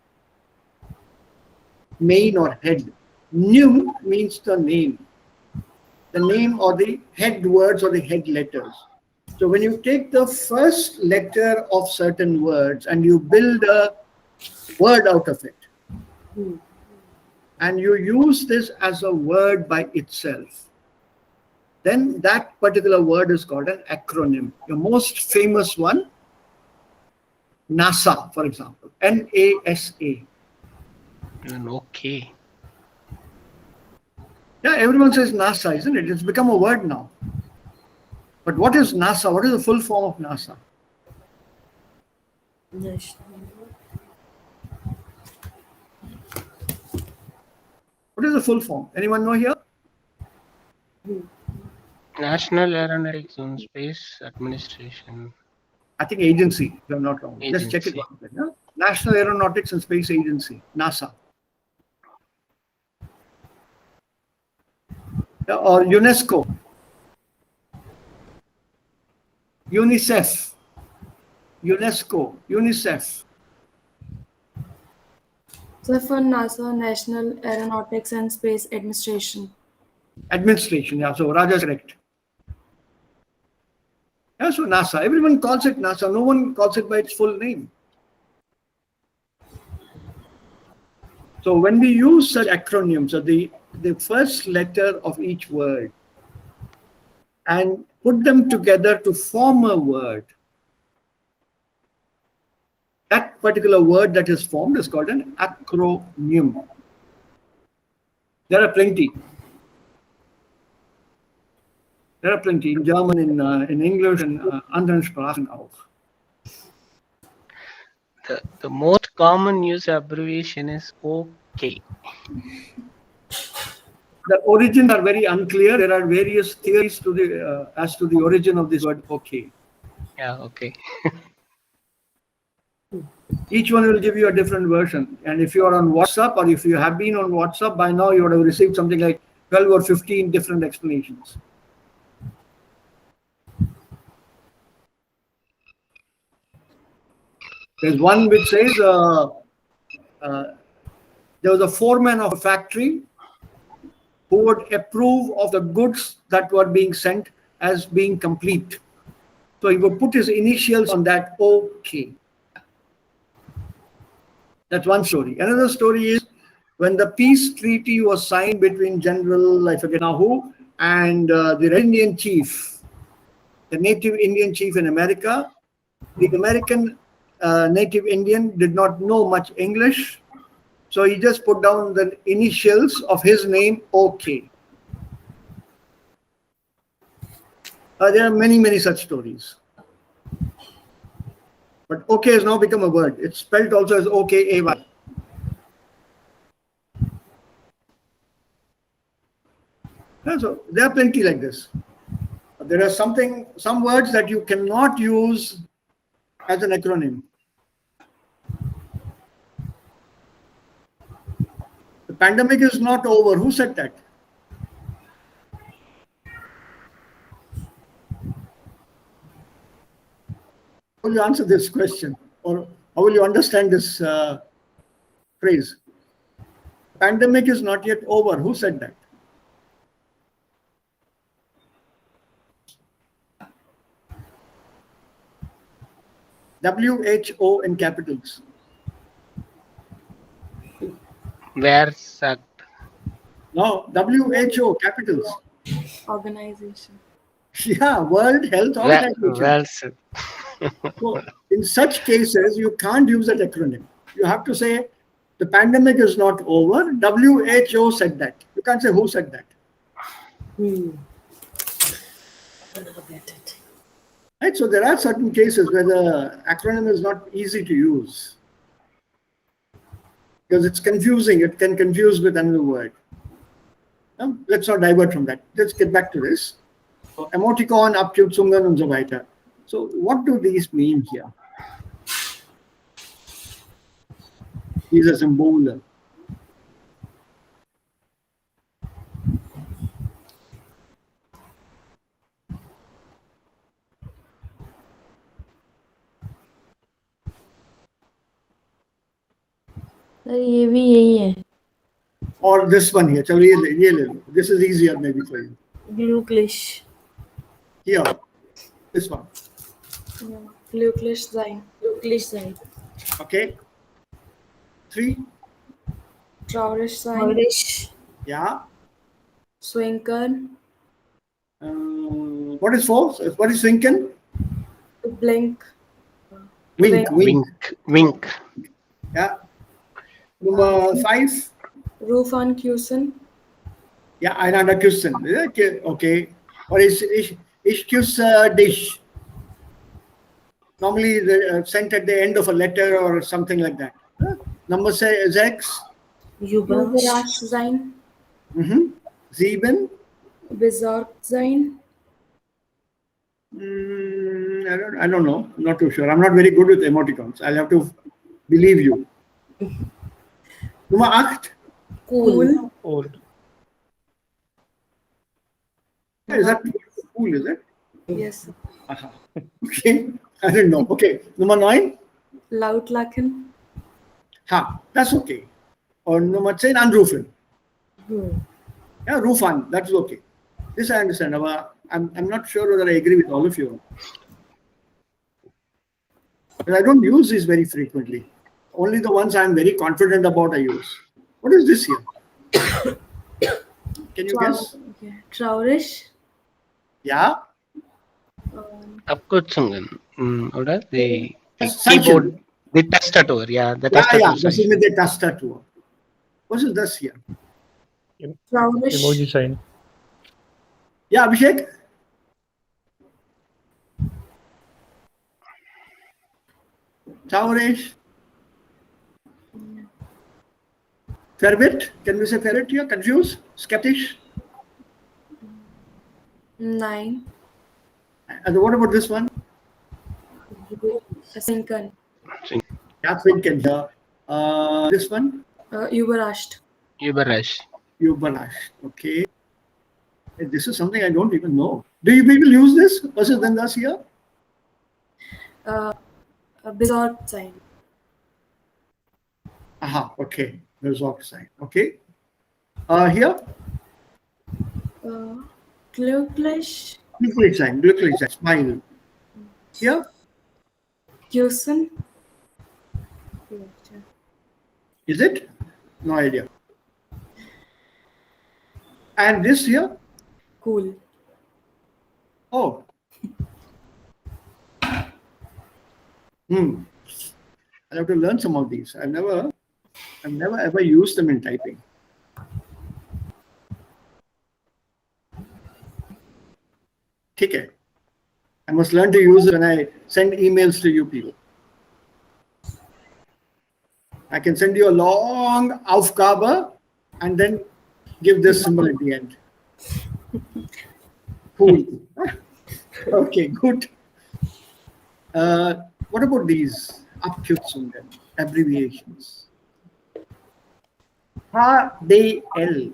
[SPEAKER 1] Main or head. Num means the name or the head words or the head letters. So when you take the first letter of certain words and you build a word out of it, and you use this as a word by itself, then that particular word is called an acronym. The most famous one, NASA, for example, NASA.
[SPEAKER 5] Okay.
[SPEAKER 1] Yeah, everyone says NASA, isn't it? It's become a word now. But what is NASA? What is the full form of NASA? What is the full form? Anyone know here?
[SPEAKER 5] National Aeronautics and Space Administration.
[SPEAKER 1] I think agency, if I'm not wrong. Just check it
[SPEAKER 5] Agency.
[SPEAKER 1] out. Yeah? National Aeronautics and Space Agency, NASA. Yeah, or UNESCO. UNICEF, UNESCO, UNICEF.
[SPEAKER 2] So for NASA, National Aeronautics and Space Administration.
[SPEAKER 1] Administration, yeah. So Raja is correct. Yeah, so NASA. Everyone calls it NASA. No one calls it by its full name. So when we use such acronyms, so the first letter of each word, and put them together to form a word, that particular word that is formed is called an acronym. There are plenty. There are plenty in German, in English, and anderen Sprachen auch.
[SPEAKER 5] The most common use abbreviation is OK.
[SPEAKER 1] The origins are very unclear. There are various theories to the as to the origin of this word OK.
[SPEAKER 5] Yeah, okay.
[SPEAKER 1] Each one will give you a different version. And if you are on WhatsApp, or if you have been on WhatsApp, by now you would have received something like 12 or 15 different explanations. There's one which says there was a foreman of a factory who would approve of the goods that were being sent as being complete. So he would put his initials on that OK. That's one story. Another story is when the peace treaty was signed between General, I forget now who, and the Red Indian chief, the native Indian chief in America. The American native Indian did not know much English, so he just put down the initials of his name, OK. There are many, many such stories. But OK has now become a word. It's spelled also as OKAY. Yeah, so there are plenty like this. There are some words that you cannot use as an acronym. The pandemic is not over. Who said that? How will you answer this question? Or how will you understand this phrase? Pandemic is not yet over. Who said that? WHO in capitals.
[SPEAKER 5] Where's that?
[SPEAKER 1] No, WHO capitals.
[SPEAKER 2] Organization.
[SPEAKER 1] Yeah, World Health Organization.
[SPEAKER 5] Well said.
[SPEAKER 1] So in such cases, you can't use that acronym. You have to say the pandemic is not over. WHO said that. You can't say who said that. Right? So there are certain cases where the acronym is not easy to use because it's confusing. It can confuse with another word. Now, let's not divert from that. Let's get back to this. So emoticon, Abkürzungen und so weiter. So what do these mean here? These are Symbole.
[SPEAKER 4] Sir ये भी यही है.
[SPEAKER 1] Or this one here. Chalo, ye le lo. This is easier maybe for you.
[SPEAKER 4] Glücklich.
[SPEAKER 1] Here, this one.
[SPEAKER 2] Yeah. Glücklich sein.
[SPEAKER 4] Glücklich sein.
[SPEAKER 1] Okay. 3.
[SPEAKER 2] Traurig sein.
[SPEAKER 4] Traurig.
[SPEAKER 1] Yeah.
[SPEAKER 2] Zwinkern.
[SPEAKER 1] What is 4? What is Winken?
[SPEAKER 2] To blink.
[SPEAKER 1] Wink.
[SPEAKER 5] Wink.
[SPEAKER 1] Yeah. Number 5.
[SPEAKER 2] Roof on Küssen.
[SPEAKER 1] Ja, einander küssen. Okay. Or ich küsse dich. Normally sent at the end of a letter or something like that. Number 6.
[SPEAKER 2] Überrascht sein.
[SPEAKER 1] 7.
[SPEAKER 2] Besorgt sein.
[SPEAKER 1] I don't know. I'm not too sure. I'm not very good with emoticons. I'll have to believe you. Number 8.
[SPEAKER 2] Cool.
[SPEAKER 5] Old.
[SPEAKER 1] Is that cool, is it?
[SPEAKER 2] Yes.
[SPEAKER 1] Aha. Okay, I don't know. Okay, number 9.
[SPEAKER 2] Laut lachen.
[SPEAKER 1] Ha, that's okay. Or number 10, unroofing. Yeah, roofan, that's okay. This I understand. I'm not sure whether I agree with all of you. But I don't use these very frequently. Only the ones I'm very confident about I use. What is this here? Can you guess?
[SPEAKER 2] Okay. Traurig.
[SPEAKER 1] Yeah?
[SPEAKER 5] Abkürzungen. Oder? The
[SPEAKER 1] Sanction.
[SPEAKER 5] keyboard, the tastatur. Yeah, the
[SPEAKER 1] Yeah,
[SPEAKER 5] tastatur.
[SPEAKER 1] this is with the tastatur. What is this here?
[SPEAKER 2] Traurig.
[SPEAKER 6] Emoji sign.
[SPEAKER 1] Yeah, Abhishek? Taurish? Fervent? Can we say ferret here? Confused? Skeptish?
[SPEAKER 2] 9.
[SPEAKER 1] And what about this one?
[SPEAKER 2] Sinken.
[SPEAKER 1] Yeah, Finken here. This one?
[SPEAKER 2] Überrascht.
[SPEAKER 5] Überrasch.
[SPEAKER 1] Ubalash. Okay. This is something I don't even know. Do you people use this versus than us here?
[SPEAKER 2] Besorgt sein.
[SPEAKER 1] Aha, okay. Resort sign. Okay. Here?
[SPEAKER 2] Glücklich.
[SPEAKER 1] Glücklich sign. Smile. Here?
[SPEAKER 2] Küssen.
[SPEAKER 1] Is it? No idea. And this here?
[SPEAKER 2] Cool.
[SPEAKER 1] Oh. I'll have to learn some of these. I've never ever used them in typing. Okay. I must learn to use it when I send emails to you people. I can send you a long Aufgabe and then give this symbol at the end. Cool. Okay, good. What about these Abkürzungen, abbreviations? HDL.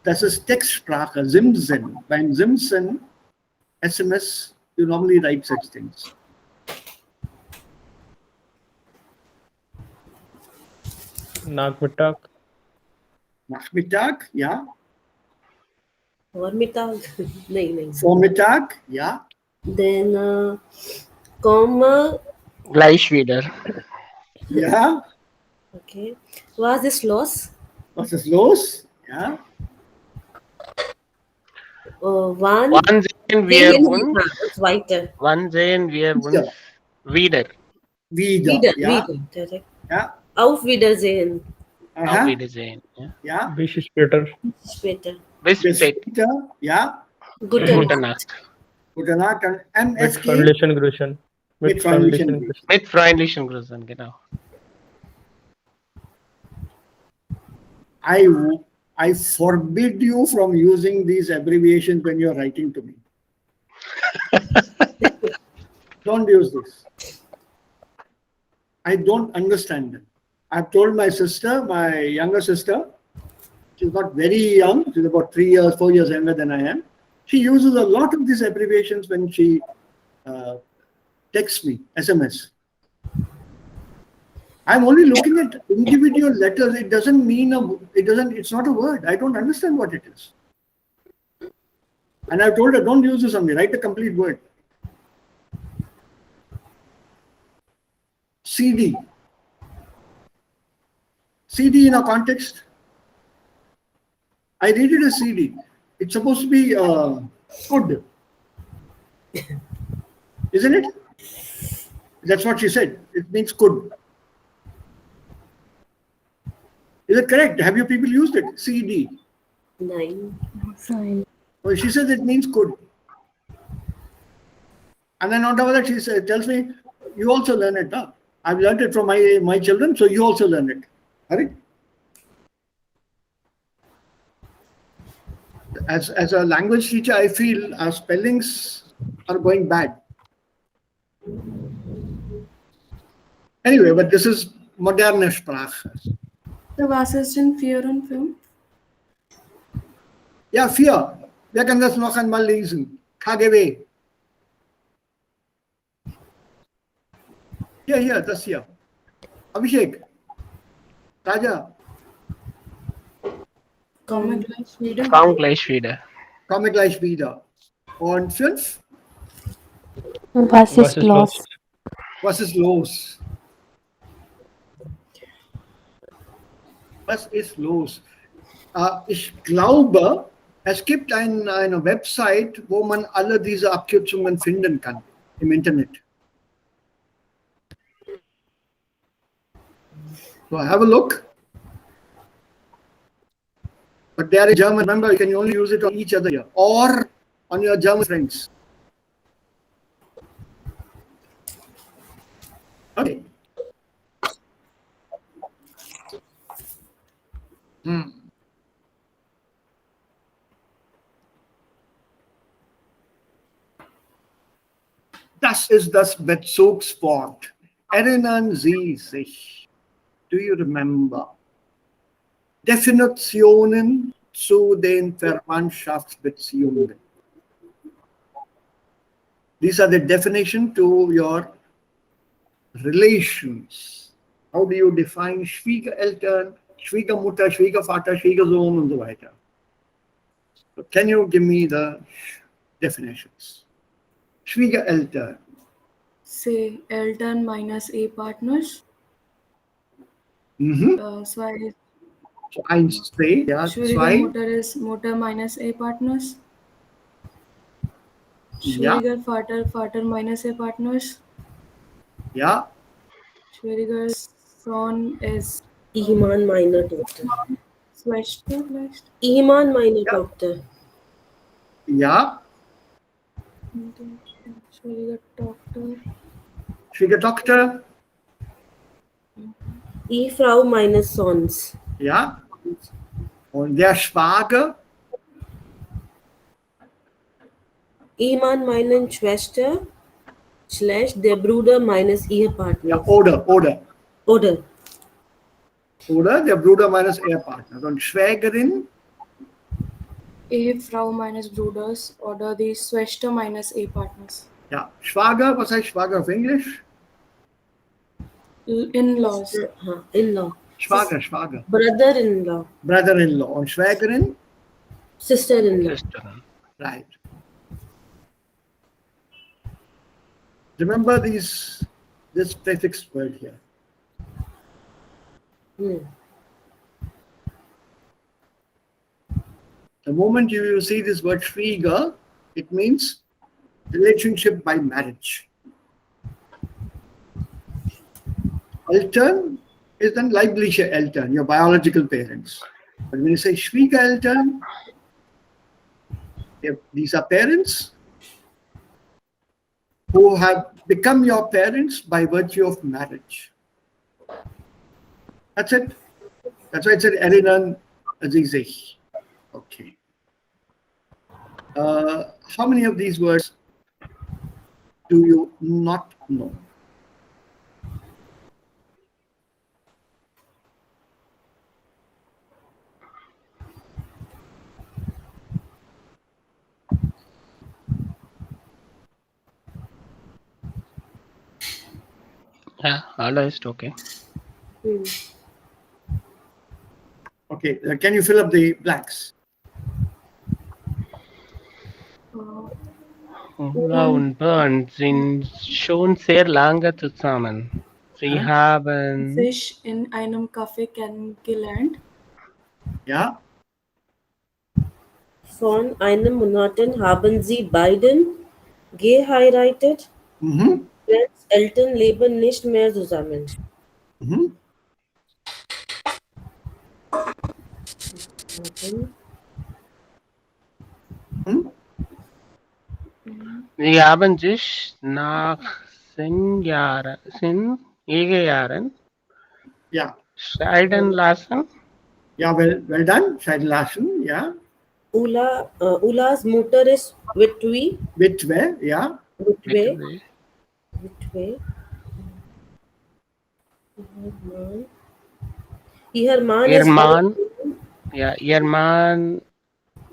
[SPEAKER 1] Das ist Textsprache, Simsen. Beim Simsen SMS, you normally write such things.
[SPEAKER 6] Nachmittag.
[SPEAKER 1] Nachmittag, ja.
[SPEAKER 3] Vormittag. नहीं.
[SPEAKER 1] Vormittag, ja.
[SPEAKER 3] Then komm.
[SPEAKER 5] Gleich wieder.
[SPEAKER 1] Ja.
[SPEAKER 3] Okay. Was ist los?
[SPEAKER 1] Was ist los? Ja.
[SPEAKER 3] Wann
[SPEAKER 5] Wann sehen wir uns?
[SPEAKER 3] Weiter.
[SPEAKER 5] Wann sehen wir uns wieder?
[SPEAKER 1] Wieder. Ja.
[SPEAKER 3] Wieder.
[SPEAKER 1] Ja.
[SPEAKER 3] Auf Wiedersehen.
[SPEAKER 5] Auf Wiedersehen. Ja.
[SPEAKER 1] Ja.
[SPEAKER 6] Bis später.
[SPEAKER 3] Später.
[SPEAKER 5] Bis
[SPEAKER 1] Bis
[SPEAKER 5] später.
[SPEAKER 1] später. Ja.
[SPEAKER 3] Gute
[SPEAKER 5] Nacht.
[SPEAKER 1] Gute Nacht. Und
[SPEAKER 6] Mit
[SPEAKER 1] MFG.
[SPEAKER 6] freundlichen Grüßen.
[SPEAKER 1] Mit freundlichen Grüßen.
[SPEAKER 5] Mit freundlichen Grüßen, genau.
[SPEAKER 1] I forbid you from using these abbreviations when you're writing to me. Don't use this. I don't understand them. I've told my sister, my younger sister, she's not very young, she's about 3 years, 4 years younger than I am. She uses a lot of these abbreviations when she texts me, SMS. I'm only looking at individual letters. It doesn't mean it's not a word. I don't understand what it is. And I've told her, don't use this on me, write a complete word. CD. CD in a context. I read it as CD. It's supposed to be good. Isn't it? That's what she said. It means good. Is it correct? Have you people used it? CD.
[SPEAKER 3] 9.
[SPEAKER 4] Fine.
[SPEAKER 1] Well, she says it means good. And then on top of that, she tells me, you also learn it. Huh? I've learned it from my children, so you also learn it. Right? As a language teacher, I feel our spellings are going bad. Anyway, but this is moderne Sprache.
[SPEAKER 2] So, was ist denn 4 und 5?
[SPEAKER 1] Ja, 4. Wer kann das noch einmal lesen? Kagebe. Here, that's here. Abhishek. Raja.
[SPEAKER 2] Komme gleich wieder.
[SPEAKER 5] Komm gleich wieder.
[SPEAKER 1] Komme gleich wieder. Und 5.
[SPEAKER 4] Was ist
[SPEAKER 6] Was ist
[SPEAKER 4] los?
[SPEAKER 6] los?
[SPEAKER 1] Was ist los? Was ist los? Ich glaube, es gibt eine Website, wo man alle diese Abkürzungen finden kann im Internet. So have a look. But they are in German. Remember, you can only use it on each other here or on your German friends. Okay. Das ist das Bezugswort. Erinnern Sie sich? Do you remember? Definitionen zu den Verwandtschaftsbeziehungen. These are the definition to your relations. How do you define Schwiegereltern, Schwiegermutter, Schwiegervater, Schwiegersohn und so weiter? So can you give me the definitions? Schwiegereltern.
[SPEAKER 2] Say Eltern minus A-Partners. Zwei.
[SPEAKER 1] So 1, 2, ja, 2.
[SPEAKER 2] Schwiegermutter ist Mutter minus A-Partners.
[SPEAKER 1] Ja.
[SPEAKER 2] Schwiegervater, Vater minus A-Partners.
[SPEAKER 1] Ja.
[SPEAKER 2] Schwiegersohn ist
[SPEAKER 3] Ehemann meiner Tochter.
[SPEAKER 2] Schwester vielleicht.
[SPEAKER 3] Ehemann meiner Tochter.
[SPEAKER 1] Ja.
[SPEAKER 2] Schwiegertochter.
[SPEAKER 1] Schwiegertochter.
[SPEAKER 3] Ehefrau meines Sohns.
[SPEAKER 1] Ja. Und der Schwager.
[SPEAKER 3] Ehemann meiner Schwester / der Bruder meines Ehepartners.
[SPEAKER 1] Ja, oder.
[SPEAKER 3] Oder
[SPEAKER 1] Oder der Bruder meines Ehepartners. Und Schwägerin.
[SPEAKER 2] Ehefrau meines Bruders oder die Schwester meines Ehepartners.
[SPEAKER 1] Ja, Schwager, was heißt Schwager auf Englisch?
[SPEAKER 2] In-laws.
[SPEAKER 3] In-law.
[SPEAKER 1] Schwager.
[SPEAKER 3] Brother-in-law.
[SPEAKER 1] Brother-in-law. Und Schwägerin?
[SPEAKER 3] Sister-in-law.
[SPEAKER 1] Right. Remember this prefix word here. The moment you see this word Schwieger, it means relationship by marriage. Eltern is then leibliche Eltern, your biological parents. But when you say Schwiegereltern, these are parents who have become your parents by virtue of marriage. That's it. That's why it said Erinnern sich. Okay. How many of these words do you not know?
[SPEAKER 5] Yeah, all is okay.
[SPEAKER 1] Okay, can you fill up the blanks?
[SPEAKER 5] Ula und Bernd sind schon sehr lange zusammen. Sie haben
[SPEAKER 2] Sich in einem Café kennengelernt.
[SPEAKER 1] Ja.
[SPEAKER 3] Von einem Monat haben sie beiden geheiratet. Friends Eltern leben nicht mehr zusammen.
[SPEAKER 5] Sie haben sich nach 10 Ehejahren scheiden lassen.
[SPEAKER 1] Ja, well done. Scheiden lassen, ja.
[SPEAKER 3] Ula's Mutter ist Witwe.
[SPEAKER 1] Witwe, ja.
[SPEAKER 3] Witwe. Ihr Mann
[SPEAKER 5] Ihr Mann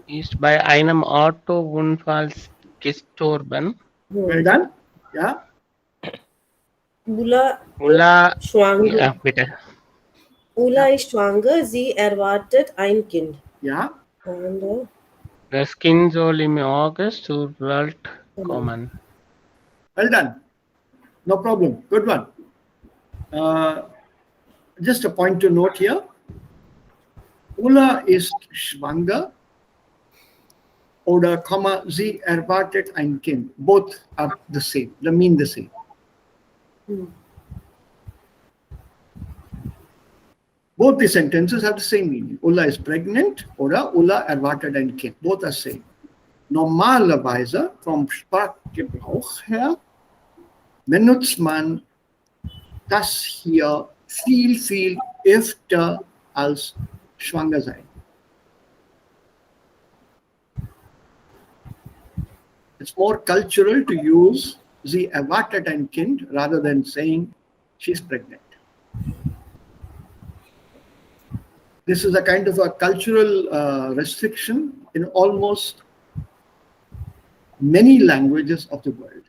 [SPEAKER 5] ist bei einem Autounfall Gestorben.
[SPEAKER 1] Well done. Yeah.
[SPEAKER 3] Ulla
[SPEAKER 5] Ulla,
[SPEAKER 3] schwanger.
[SPEAKER 5] ja, bitte.
[SPEAKER 3] Ulla ist schwanger, sie erwartet ein Kind.
[SPEAKER 1] Yeah.
[SPEAKER 3] Und
[SPEAKER 5] Das Kind soll im August zur Welt kommen.
[SPEAKER 1] Well done. No problem. Good one. Just a point to note here. Ulla ist schwanger oder sie erwartet ein Kind. Both are the same. They mean the same. Both the sentences have the same meaning. Ulla is pregnant oder Ulla erwartet ein Kind. Both are same. Normalerweise vom Sprachgebrauch her benutzt man das hier viel öfter als schwanger sein. It's more cultural to use sie erwartet ein Kind rather than saying she's pregnant. This is a kind of a cultural restriction in almost many languages of the world.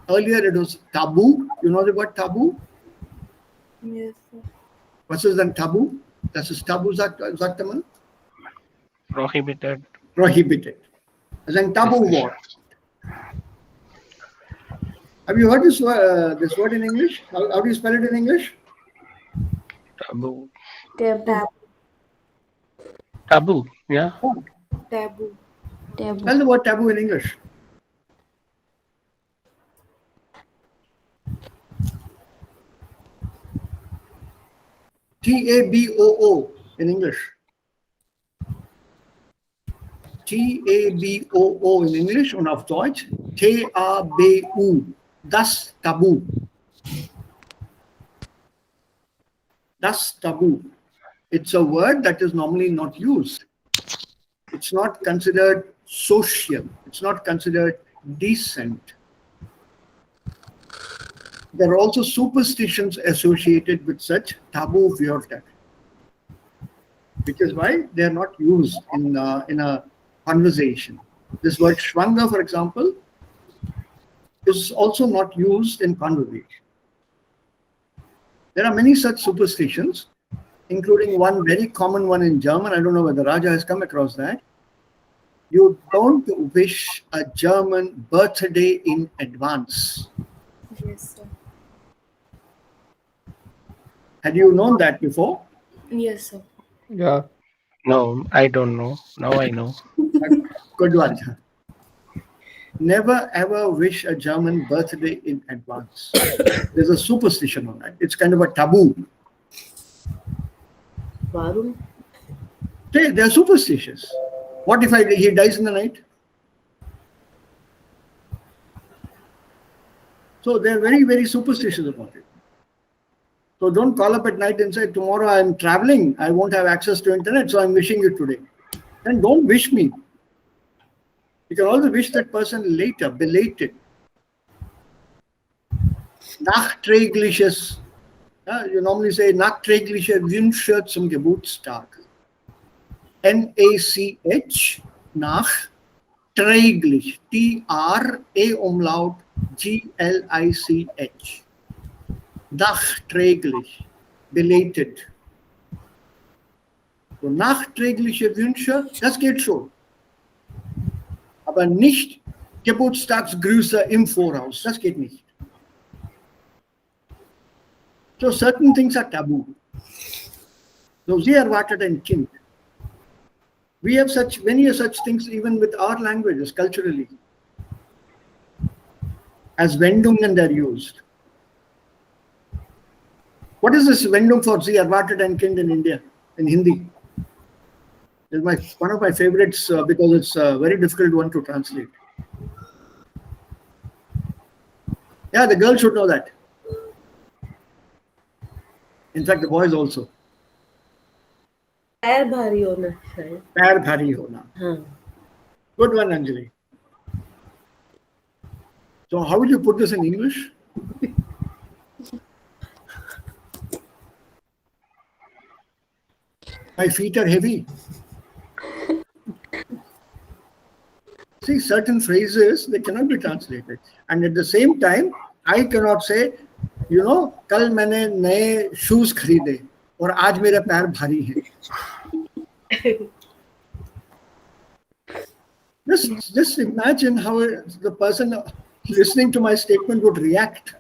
[SPEAKER 1] Earlier it was taboo. You know the word taboo?
[SPEAKER 2] Yes, sir.
[SPEAKER 1] Was ist denn Tabu? Das ist Tabu, sagt man?
[SPEAKER 5] Prohibited.
[SPEAKER 1] Prohibited. Das ist ein Tabu-Wort. Have you heard this word in English? How do you spell it in English?
[SPEAKER 5] Taboo.
[SPEAKER 2] Taboo.
[SPEAKER 5] Taboo, yeah.
[SPEAKER 2] Taboo.
[SPEAKER 4] Taboo.
[SPEAKER 1] Spell the word taboo in English. Taboo in English. Taboo in English und auf Deutsch Tabu. Das Tabu. Das Tabu. It's a word that is normally not used. It's not considered social. It's not considered decent. There are also superstitions associated with such taboo Wörter, which is why they are not used in a conversation. This word schwanger, for example, is also not used in conversation. There are many such superstitions, including one very common one in German. I don't know whether Raja has come across that. You don't wish a German birthday in advance.
[SPEAKER 2] Yes, sir.
[SPEAKER 1] Had you known that before?
[SPEAKER 2] Yes, sir.
[SPEAKER 6] Yeah.
[SPEAKER 5] No, I don't know. Now I know.
[SPEAKER 1] Good one. Never ever wish a German birthday in advance. There's a superstition on that. It's kind of a taboo.
[SPEAKER 3] warum?
[SPEAKER 1] They're superstitious. What if he dies in the night? So they're very superstitious about it. So don't call up at night and say, tomorrow I'm traveling, I won't have access to internet, so I'm wishing you today. Then don't wish me. You can also wish that person later, belated. Nachträgliches. You normally say nachträgliche Wünsche zum Geburtstag. N-A-C-H, nachträglich. T-R-A-Umlaut G-L-I-C-H. Nachträglich, belated. So nachträgliche Wünsche, das geht schon. Aber nicht Geburtstagsgrüße im Voraus, das geht nicht. So certain things are taboo. So sie erwartet ein Kind. We have many such things even with our languages culturally. As Wendungen they're used. What is this Wendung for Sie erwartet ein Kind in India, in Hindi? It's one of my favorites because it's a very difficult one to translate. Yeah, the girls should know that. In fact, the boys also.
[SPEAKER 3] पैर भारी होना शायद.
[SPEAKER 1] पैर भारी होना.
[SPEAKER 3] हाँ.
[SPEAKER 1] Good one, Anjali. So how will you put this in English? My feet are heavy. See, certain phrases, they cannot be translated. And at the same time, I cannot say, कल मैंने नए shoes खरीदे और आज मेरे पैर भारी हैं. Just imagine how the person listening to my statement would react.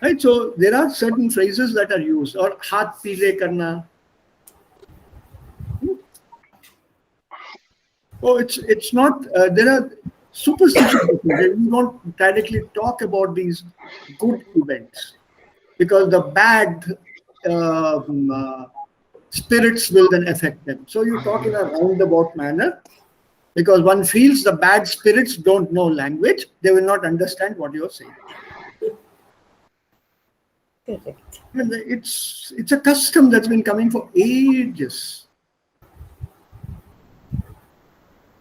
[SPEAKER 1] Right? So there are certain phrases that are used. Or हाथ पीले करना. Oh, it's not. There are superstitious people. We don't directly talk about these good events because the bad spirits will then affect them. So you talk in a roundabout manner because one feels the bad spirits don't know language. They will not understand what you're saying.
[SPEAKER 3] Correct.
[SPEAKER 1] And it's a custom that's been coming for ages.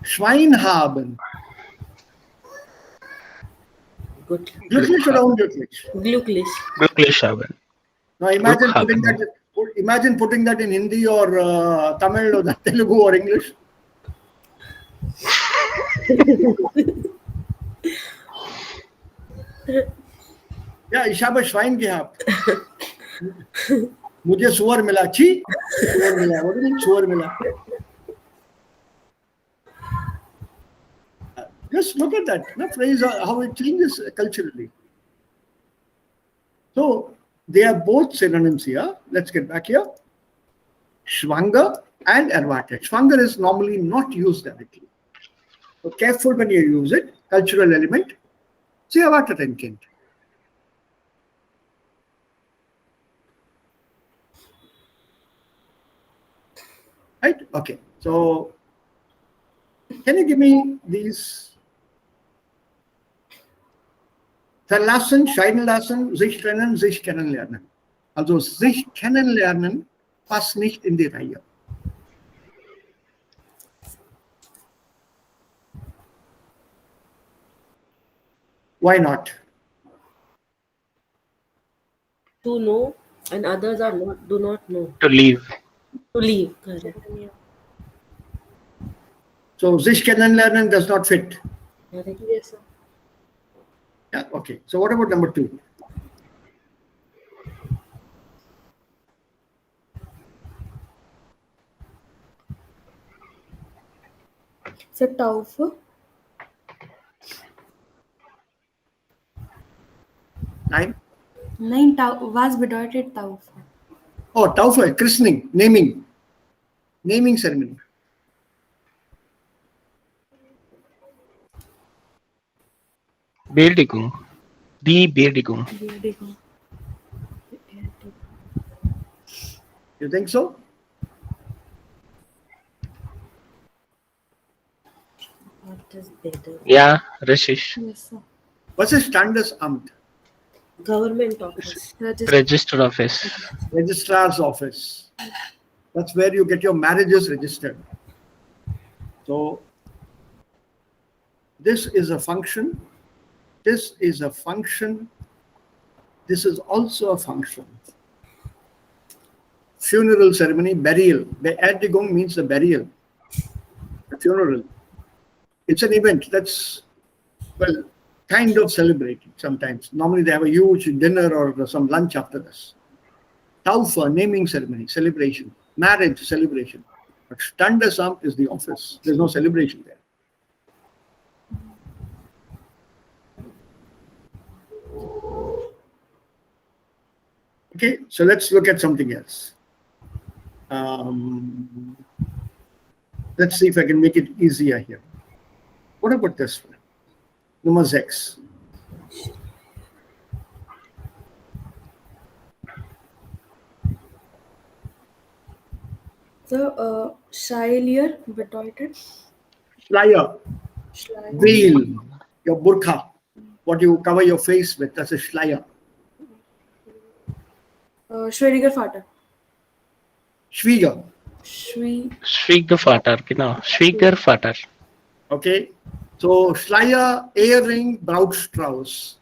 [SPEAKER 1] Schwein haben.
[SPEAKER 3] Good.
[SPEAKER 1] Glücklich oder unglücklich?
[SPEAKER 3] Glücklich.
[SPEAKER 5] Glücklich haben.
[SPEAKER 1] Now imagine putting that in Hindi or Tamil or Telugu or English. Yeah, ich habe Schwein gehabt. मुझे सुअर मिला. छी, सुअर मिला. What do you mean सुअर मिला? Just look at that phrase, how it changes culturally. So they are both synonyms here. Let's get back here. Schwanger and erwartet. Schwanger is normally not used directly. So careful when you use it. Cultural element. See erwartet ein Kind. Right? Okay. So can you give me these? Verlassen, scheiden lassen, sich trennen, sich kennenlernen. Also sich kennenlernen passt nicht in die Reihe. Why not?
[SPEAKER 3] To know and others are do not know.
[SPEAKER 5] To leave.
[SPEAKER 3] To leave. Correct.
[SPEAKER 1] So sich kennenlernen does not fit.
[SPEAKER 3] Correct.
[SPEAKER 2] Yes, sir.
[SPEAKER 1] Yeah, okay. So what about number 2?
[SPEAKER 2] So Taufe.
[SPEAKER 1] Nein?
[SPEAKER 2] Nein, was bedeutet Taufe?
[SPEAKER 1] Oh, Taufe, christening, naming. Naming ceremony.
[SPEAKER 5] Beerdigung. Die Beerdigung.
[SPEAKER 2] Beerdigung.
[SPEAKER 1] You think so?
[SPEAKER 3] What is better?
[SPEAKER 5] Ja, richtig.
[SPEAKER 2] Yes, sir.
[SPEAKER 1] What's a Standesamt?
[SPEAKER 3] Government office.
[SPEAKER 5] Register office.
[SPEAKER 1] Registrar's office. That's where you get your marriages registered. So this is a function. This is a function. This is also a function. Funeral ceremony, burial. Beerdigung means the burial, the funeral. It's an event that's, well, kind of celebrated sometimes. Normally they have a huge dinner or some lunch after this. Taufe, naming ceremony, celebration. Marriage, celebration. But Standesamt is the office. There's no celebration there. Okay, so let's look at something else. Let's see if I can make it easier here. What about this one? Number 6.
[SPEAKER 2] So, Schleier bedeutet?
[SPEAKER 1] Schleier,
[SPEAKER 2] Schleier.
[SPEAKER 1] veil, your burqa, what you cover your face with, that's a Schleier.
[SPEAKER 2] Schwiegervater.
[SPEAKER 1] Schwieger.
[SPEAKER 5] Schwiegervater, genau. Schwiegervater.
[SPEAKER 1] Okay, so Schleier, Ehering, Brautstrauß.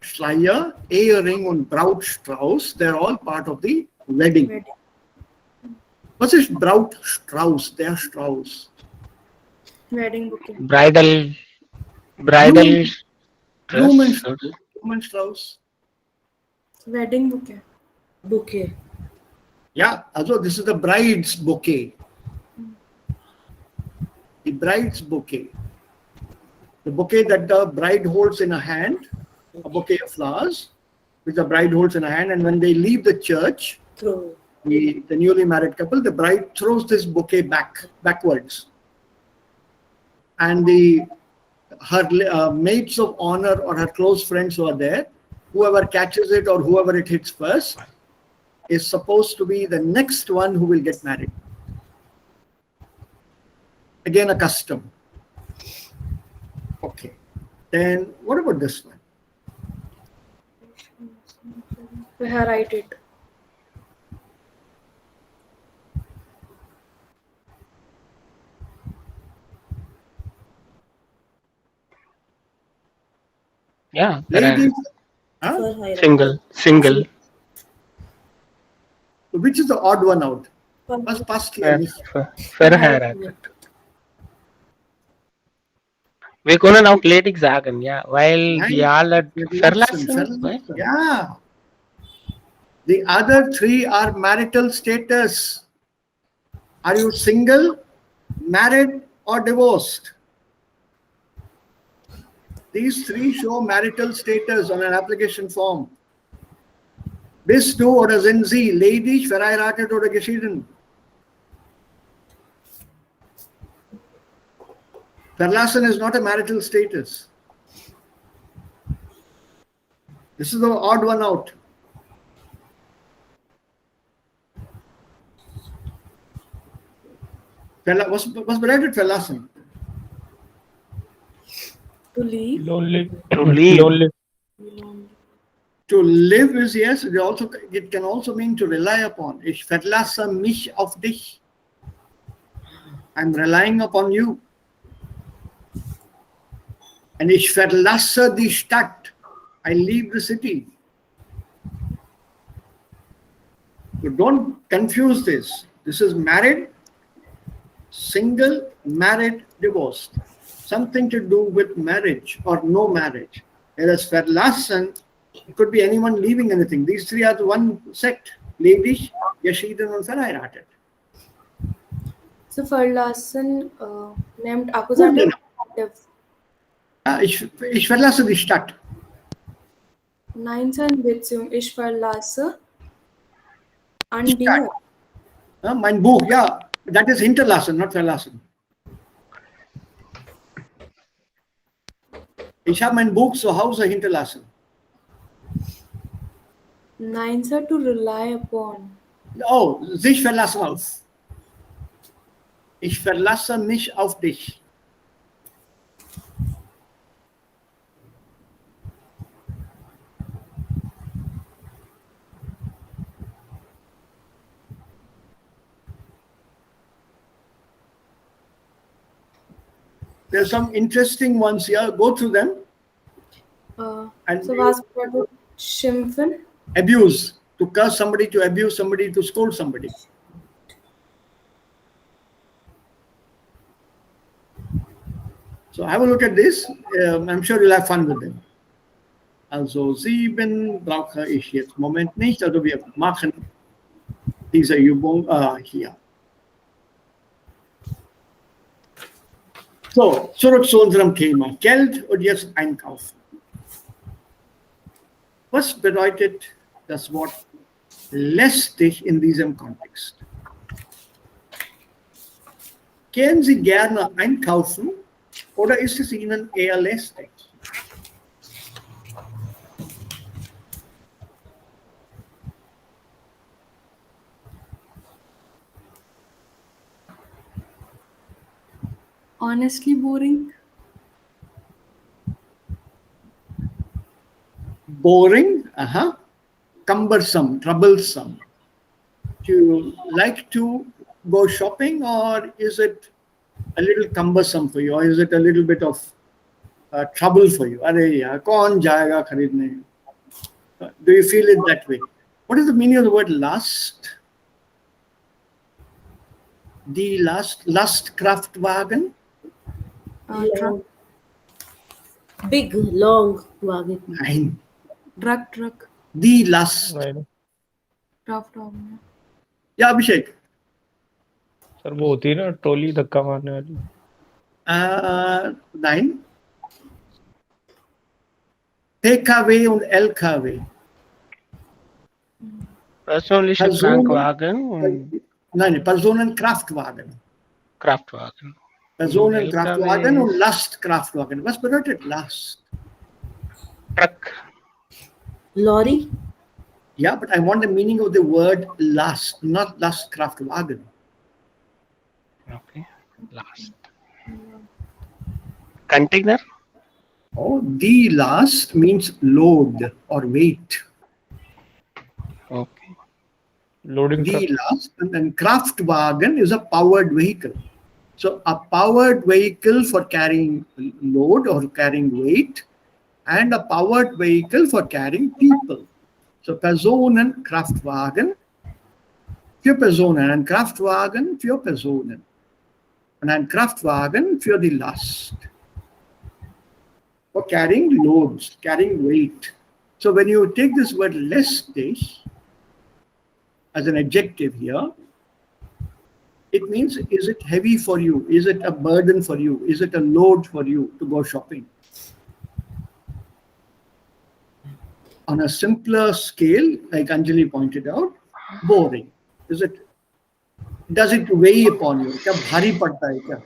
[SPEAKER 1] Schleier, Ehering und Brautstrauß, they're all part of the wedding. Was ist Braut Strauß? Der Strauß.
[SPEAKER 2] Wedding bouquet.
[SPEAKER 5] Bridal
[SPEAKER 1] Blumen-
[SPEAKER 5] dress.
[SPEAKER 1] Blumenstrauß.
[SPEAKER 2] Wedding bouquet.
[SPEAKER 3] Bouquet.
[SPEAKER 1] Yeah, also this is the bride's bouquet. The bride's bouquet. The bouquet that the bride holds in her hand, a bouquet of flowers, which the bride holds in her hand, and when they leave the church,
[SPEAKER 3] Throw.
[SPEAKER 1] the newly married couple, the bride throws this bouquet backwards. And her maids of honor or her close friends who are there, whoever catches it or whoever it hits first, is supposed to be the next one who will get married. Again, a custom. Okay. Then what about this one?
[SPEAKER 2] We have write it.
[SPEAKER 5] Yeah.
[SPEAKER 1] Ladies, huh?
[SPEAKER 3] For
[SPEAKER 5] Single.
[SPEAKER 1] Which is the odd one out? Was passt hier nicht?
[SPEAKER 5] Verheiratet. Wir können auch ledig sagen, ja, weil
[SPEAKER 1] Nein,
[SPEAKER 5] die alle verlassen.
[SPEAKER 1] verlassen. Yeah. The other three are marital status. Are you single, married, or divorced? These three show marital status on an application form. Bist du oder sind Sie ledig, verheiratet oder geschieden? Verlassen is not a marital status. This is the odd one out. Was bedeutet verlassen?
[SPEAKER 2] To leave.
[SPEAKER 6] Lonely.
[SPEAKER 5] To leave.
[SPEAKER 6] Lonely.
[SPEAKER 1] To live is yes. It can also mean to rely upon. Ich verlasse mich auf dich. I'm relying upon you. And ich verlasse die Stadt. I leave the city. So don't confuse this. This is married, single, married, divorced. Something to do with marriage or no marriage. Whereas verlassen, it could be anyone leaving anything. These three are the one sect. Ledig, geschieden und verheiratet.
[SPEAKER 2] So verlassen named accusative.
[SPEAKER 1] Ich verlasse die Stadt.
[SPEAKER 2] Nein, in Beziehung. Ich verlasse an dir.
[SPEAKER 1] Mein Buch, ja, that is hinterlassen, not verlassen. Ich habe mein Buch zu Hause hinterlassen.
[SPEAKER 2] Nein, sir, to rely upon.
[SPEAKER 1] Oh, sich verlassen auf. Ich verlasse mich auf dich. There's some interesting ones here. Go through them. And
[SPEAKER 2] So was bedeutet schimpfen?
[SPEAKER 1] abuse. To curse somebody, to abuse somebody, to scold somebody. So have a look at this. I'm sure you'll have fun with them. Also 7 brauche ich jetzt im Moment nicht. Also wir machen diese Übung hier. So, zurück zu unserem Thema. Geld und jetzt einkaufen. Was bedeutet das Wort lästig in diesem Kontext? Gehen Sie gerne einkaufen oder ist es Ihnen eher lästig?
[SPEAKER 2] Honestly boring.
[SPEAKER 1] Boring, cumbersome, troublesome. Do you like to go shopping or is it a little cumbersome for you or is it a little bit of trouble for you? Arey yaar, kaun jayega kharidne? Do you feel it that way? What is the meaning of the word lust? Die Lastkraftwagen.
[SPEAKER 2] Truck,
[SPEAKER 3] Big, long wagon.
[SPEAKER 1] Nein.
[SPEAKER 2] truck,
[SPEAKER 1] Die Last.
[SPEAKER 6] नहीं नहीं
[SPEAKER 2] craft wagon.
[SPEAKER 1] Ja, Abhishek.
[SPEAKER 6] Sir वो होती है ना trolley धक्का मारने वाली
[SPEAKER 1] Nein. PKW und LKW.
[SPEAKER 5] Personalische Krankenwagen und
[SPEAKER 1] Nein, Personenkraftwagen.
[SPEAKER 5] Kraftwagen.
[SPEAKER 1] Personenkraftwagen
[SPEAKER 5] LKW.
[SPEAKER 1] und Lastkraftwagen. Was bedeutet Last?
[SPEAKER 5] Truck.
[SPEAKER 3] Lorry.
[SPEAKER 1] Yeah, but I want the meaning of the word Last, not Lastkraftwagen.
[SPEAKER 5] Okay. Last. Container.
[SPEAKER 1] Oh, die Last means load or weight.
[SPEAKER 5] Okay.
[SPEAKER 6] Loading
[SPEAKER 1] The
[SPEAKER 6] truck
[SPEAKER 1] last, and then Kraftwagen is a powered vehicle. So a powered vehicle for carrying load or carrying weight, and a powered vehicle for carrying people. So Personenkraftwagen für Personen, ein Kraftwagen für Personen und ein Kraftwagen für die Last. For carrying loads, carrying weight. So when you take this word lästig as an adjective here, it means, is it heavy for you? Is it a burden for you? Is it a load for you to go shopping? On a simpler scale, like Anjali pointed out, boring. Does it weigh upon you? क्या भारी पड़ता है क्या?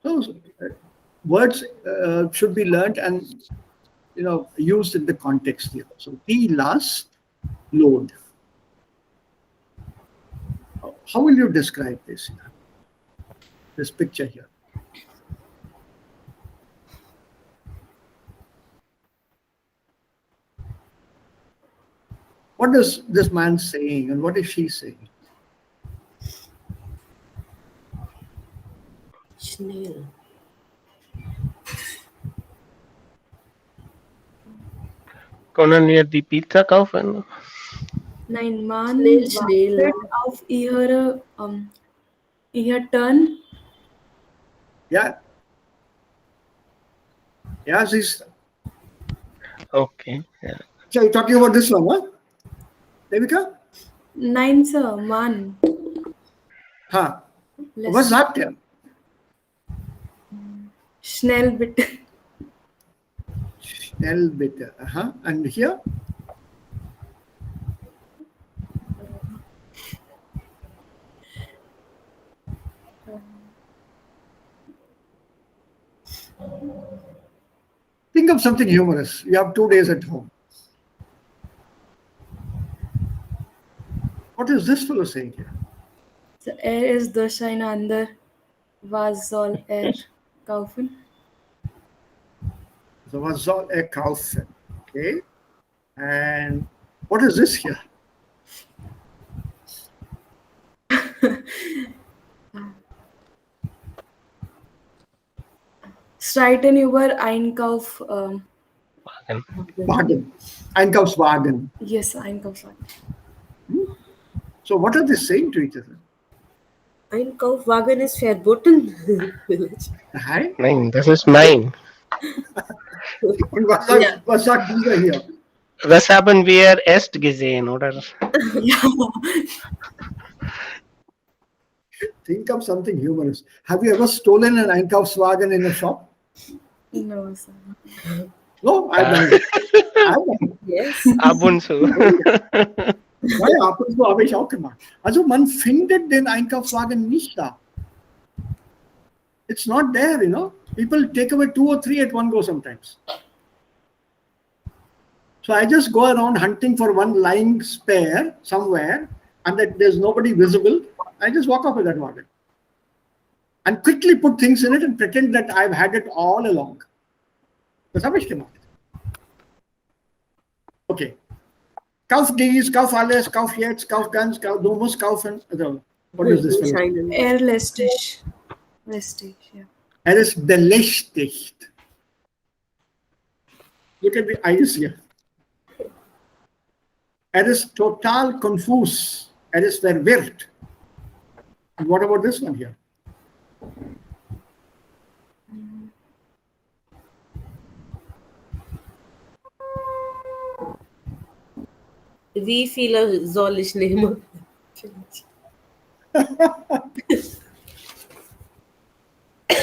[SPEAKER 1] So words should be learned and used in the context here. So the last load. How will you describe this? This picture here. What is this man saying and what is she saying?
[SPEAKER 3] Schnell.
[SPEAKER 5] Können wir die Pizza kaufen?
[SPEAKER 2] Nein, man
[SPEAKER 3] Schnell.
[SPEAKER 2] wartet auf ihr Turn.
[SPEAKER 1] Yeah. Yeah, she's.
[SPEAKER 5] Okay. Yeah.
[SPEAKER 1] So you're talking about this one, huh? Devika?
[SPEAKER 2] Nein, sir, man.
[SPEAKER 1] Huh.
[SPEAKER 2] Less.
[SPEAKER 1] Was sagt er?
[SPEAKER 2] Schnell bitte.
[SPEAKER 1] Schnell bitte. And here? Think of something humorous. You have 2 days at home. What is this fellow saying here?
[SPEAKER 2] So, ist durcheinander. Was soll kaufen?
[SPEAKER 1] So was soll kaufen? Okay. And what is this here?
[SPEAKER 2] Streiten über Einkauf.
[SPEAKER 1] Wagen. Einkaufswagen.
[SPEAKER 2] Yes, Einkaufswagen.
[SPEAKER 1] So what are they saying to each other?
[SPEAKER 3] Einkaufwagen ist verboten.
[SPEAKER 1] Hi.
[SPEAKER 5] Nein, das ist mein.
[SPEAKER 1] Und was sagt dieser hier?
[SPEAKER 5] Das haben wir erst gesehen, oder?
[SPEAKER 2] Ja.
[SPEAKER 1] Think of something humorous. Have you ever stolen an Einkaufswagen in a shop?
[SPEAKER 2] No, sir.
[SPEAKER 1] No, I've done it. I've done it.
[SPEAKER 3] Yes.
[SPEAKER 5] Ab und zu.
[SPEAKER 1] Ja, ab und zu habe ich auch gemacht. Also man findet den Einkaufswagen nicht da. It's not there, People take away 2 or 3 at one go sometimes. So I just go around hunting for one lying spare somewhere and that there's nobody visible. I just walk off with that wagon and quickly put things in it and pretend that I've had it all along. Das habe ich gemacht. Okay. Kauf dies, kauf alles, kauf jetzt, kauf ganz, du musst kaufen. Also, what is this?
[SPEAKER 2] Lästig. Lästig, yeah.
[SPEAKER 1] Er ist belästigt. Look at the eyes here. Er ist total confus. Er ist verwirrt. And what about this one here?
[SPEAKER 3] Wie viele soll ich nehmen?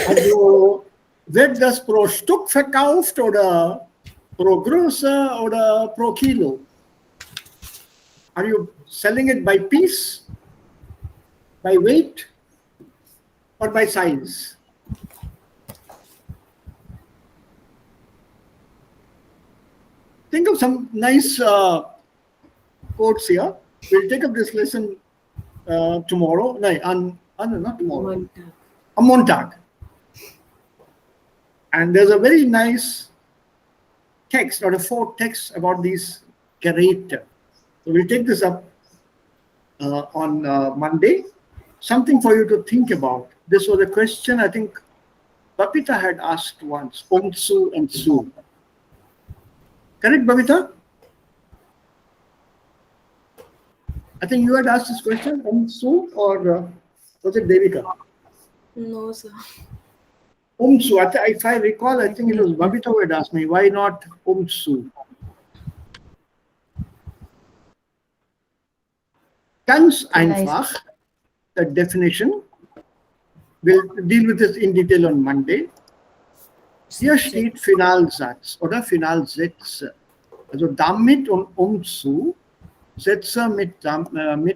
[SPEAKER 1] Also, wird das pro Stück verkauft oder pro Größe oder pro Kilo? Are you selling it by piece, by weight, or by size? Think of some nice quotes here. We'll take up this lesson tomorrow. No, not tomorrow. On Montag. And there's a very nice text or a 4 texts about these character. So we'll take this up on Monday. Something for you to think about. This was a question I think Babita had asked once. Su and Su. Correct, Babita? I think you had asked this question, Su, or was it Devika?
[SPEAKER 2] No, sir.
[SPEAKER 1] Su. If I recall, I think it was Babita who had asked me, why not Su? Ganz einfach, the definition. We'll deal with this in detail on Monday. Hier steht Finalsatz oder Finalsätze. Also damit und zu, Sätze mit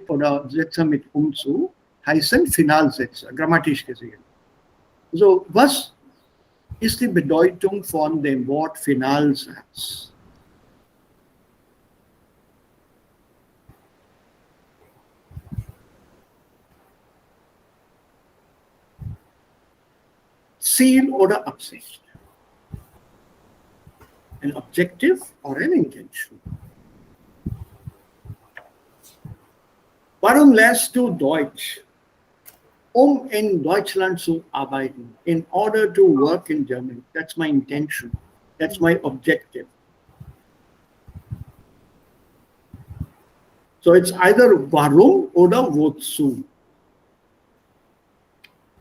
[SPEAKER 1] oder Sätze mit zu heißen Finalsätze, grammatisch gesehen. So, was ist die Bedeutung von dem Wort Finalsatz? Ziel oder Absicht? An objective or an intention? Warum lernst du Deutsch? In Deutschland zu arbeiten, in order to work in Germany. That's my intention. That's my objective. So it's either warum oder wozu.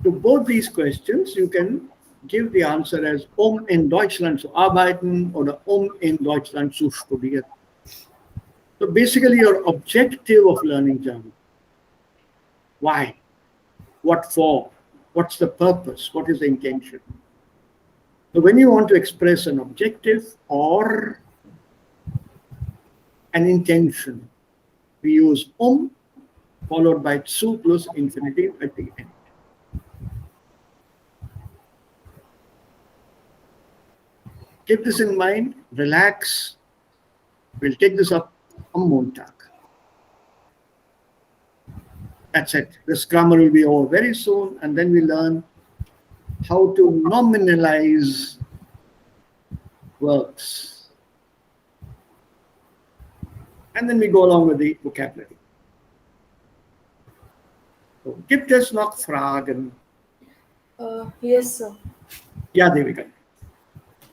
[SPEAKER 1] To both these questions, you can give the answer as in Deutschland zu arbeiten oder in Deutschland zu studieren. So basically your objective of learning German. Why? What for? What's the purpose? What is the intention? So when you want to express an objective or an intention, we use followed by zu plus infinitive at the end. Keep this in mind, relax. We'll take this up on Montag. That's it. This grammar will be over very soon, and then we learn how to nominalize verbs. And then we go along with the vocabulary. So, gibt es noch Fragen?
[SPEAKER 2] Yes, sir.
[SPEAKER 1] Ja, Devika.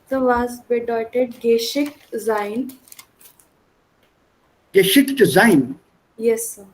[SPEAKER 2] So, was bedeutet geschickt sein?
[SPEAKER 1] Geschickt sein.
[SPEAKER 2] Yes, sir.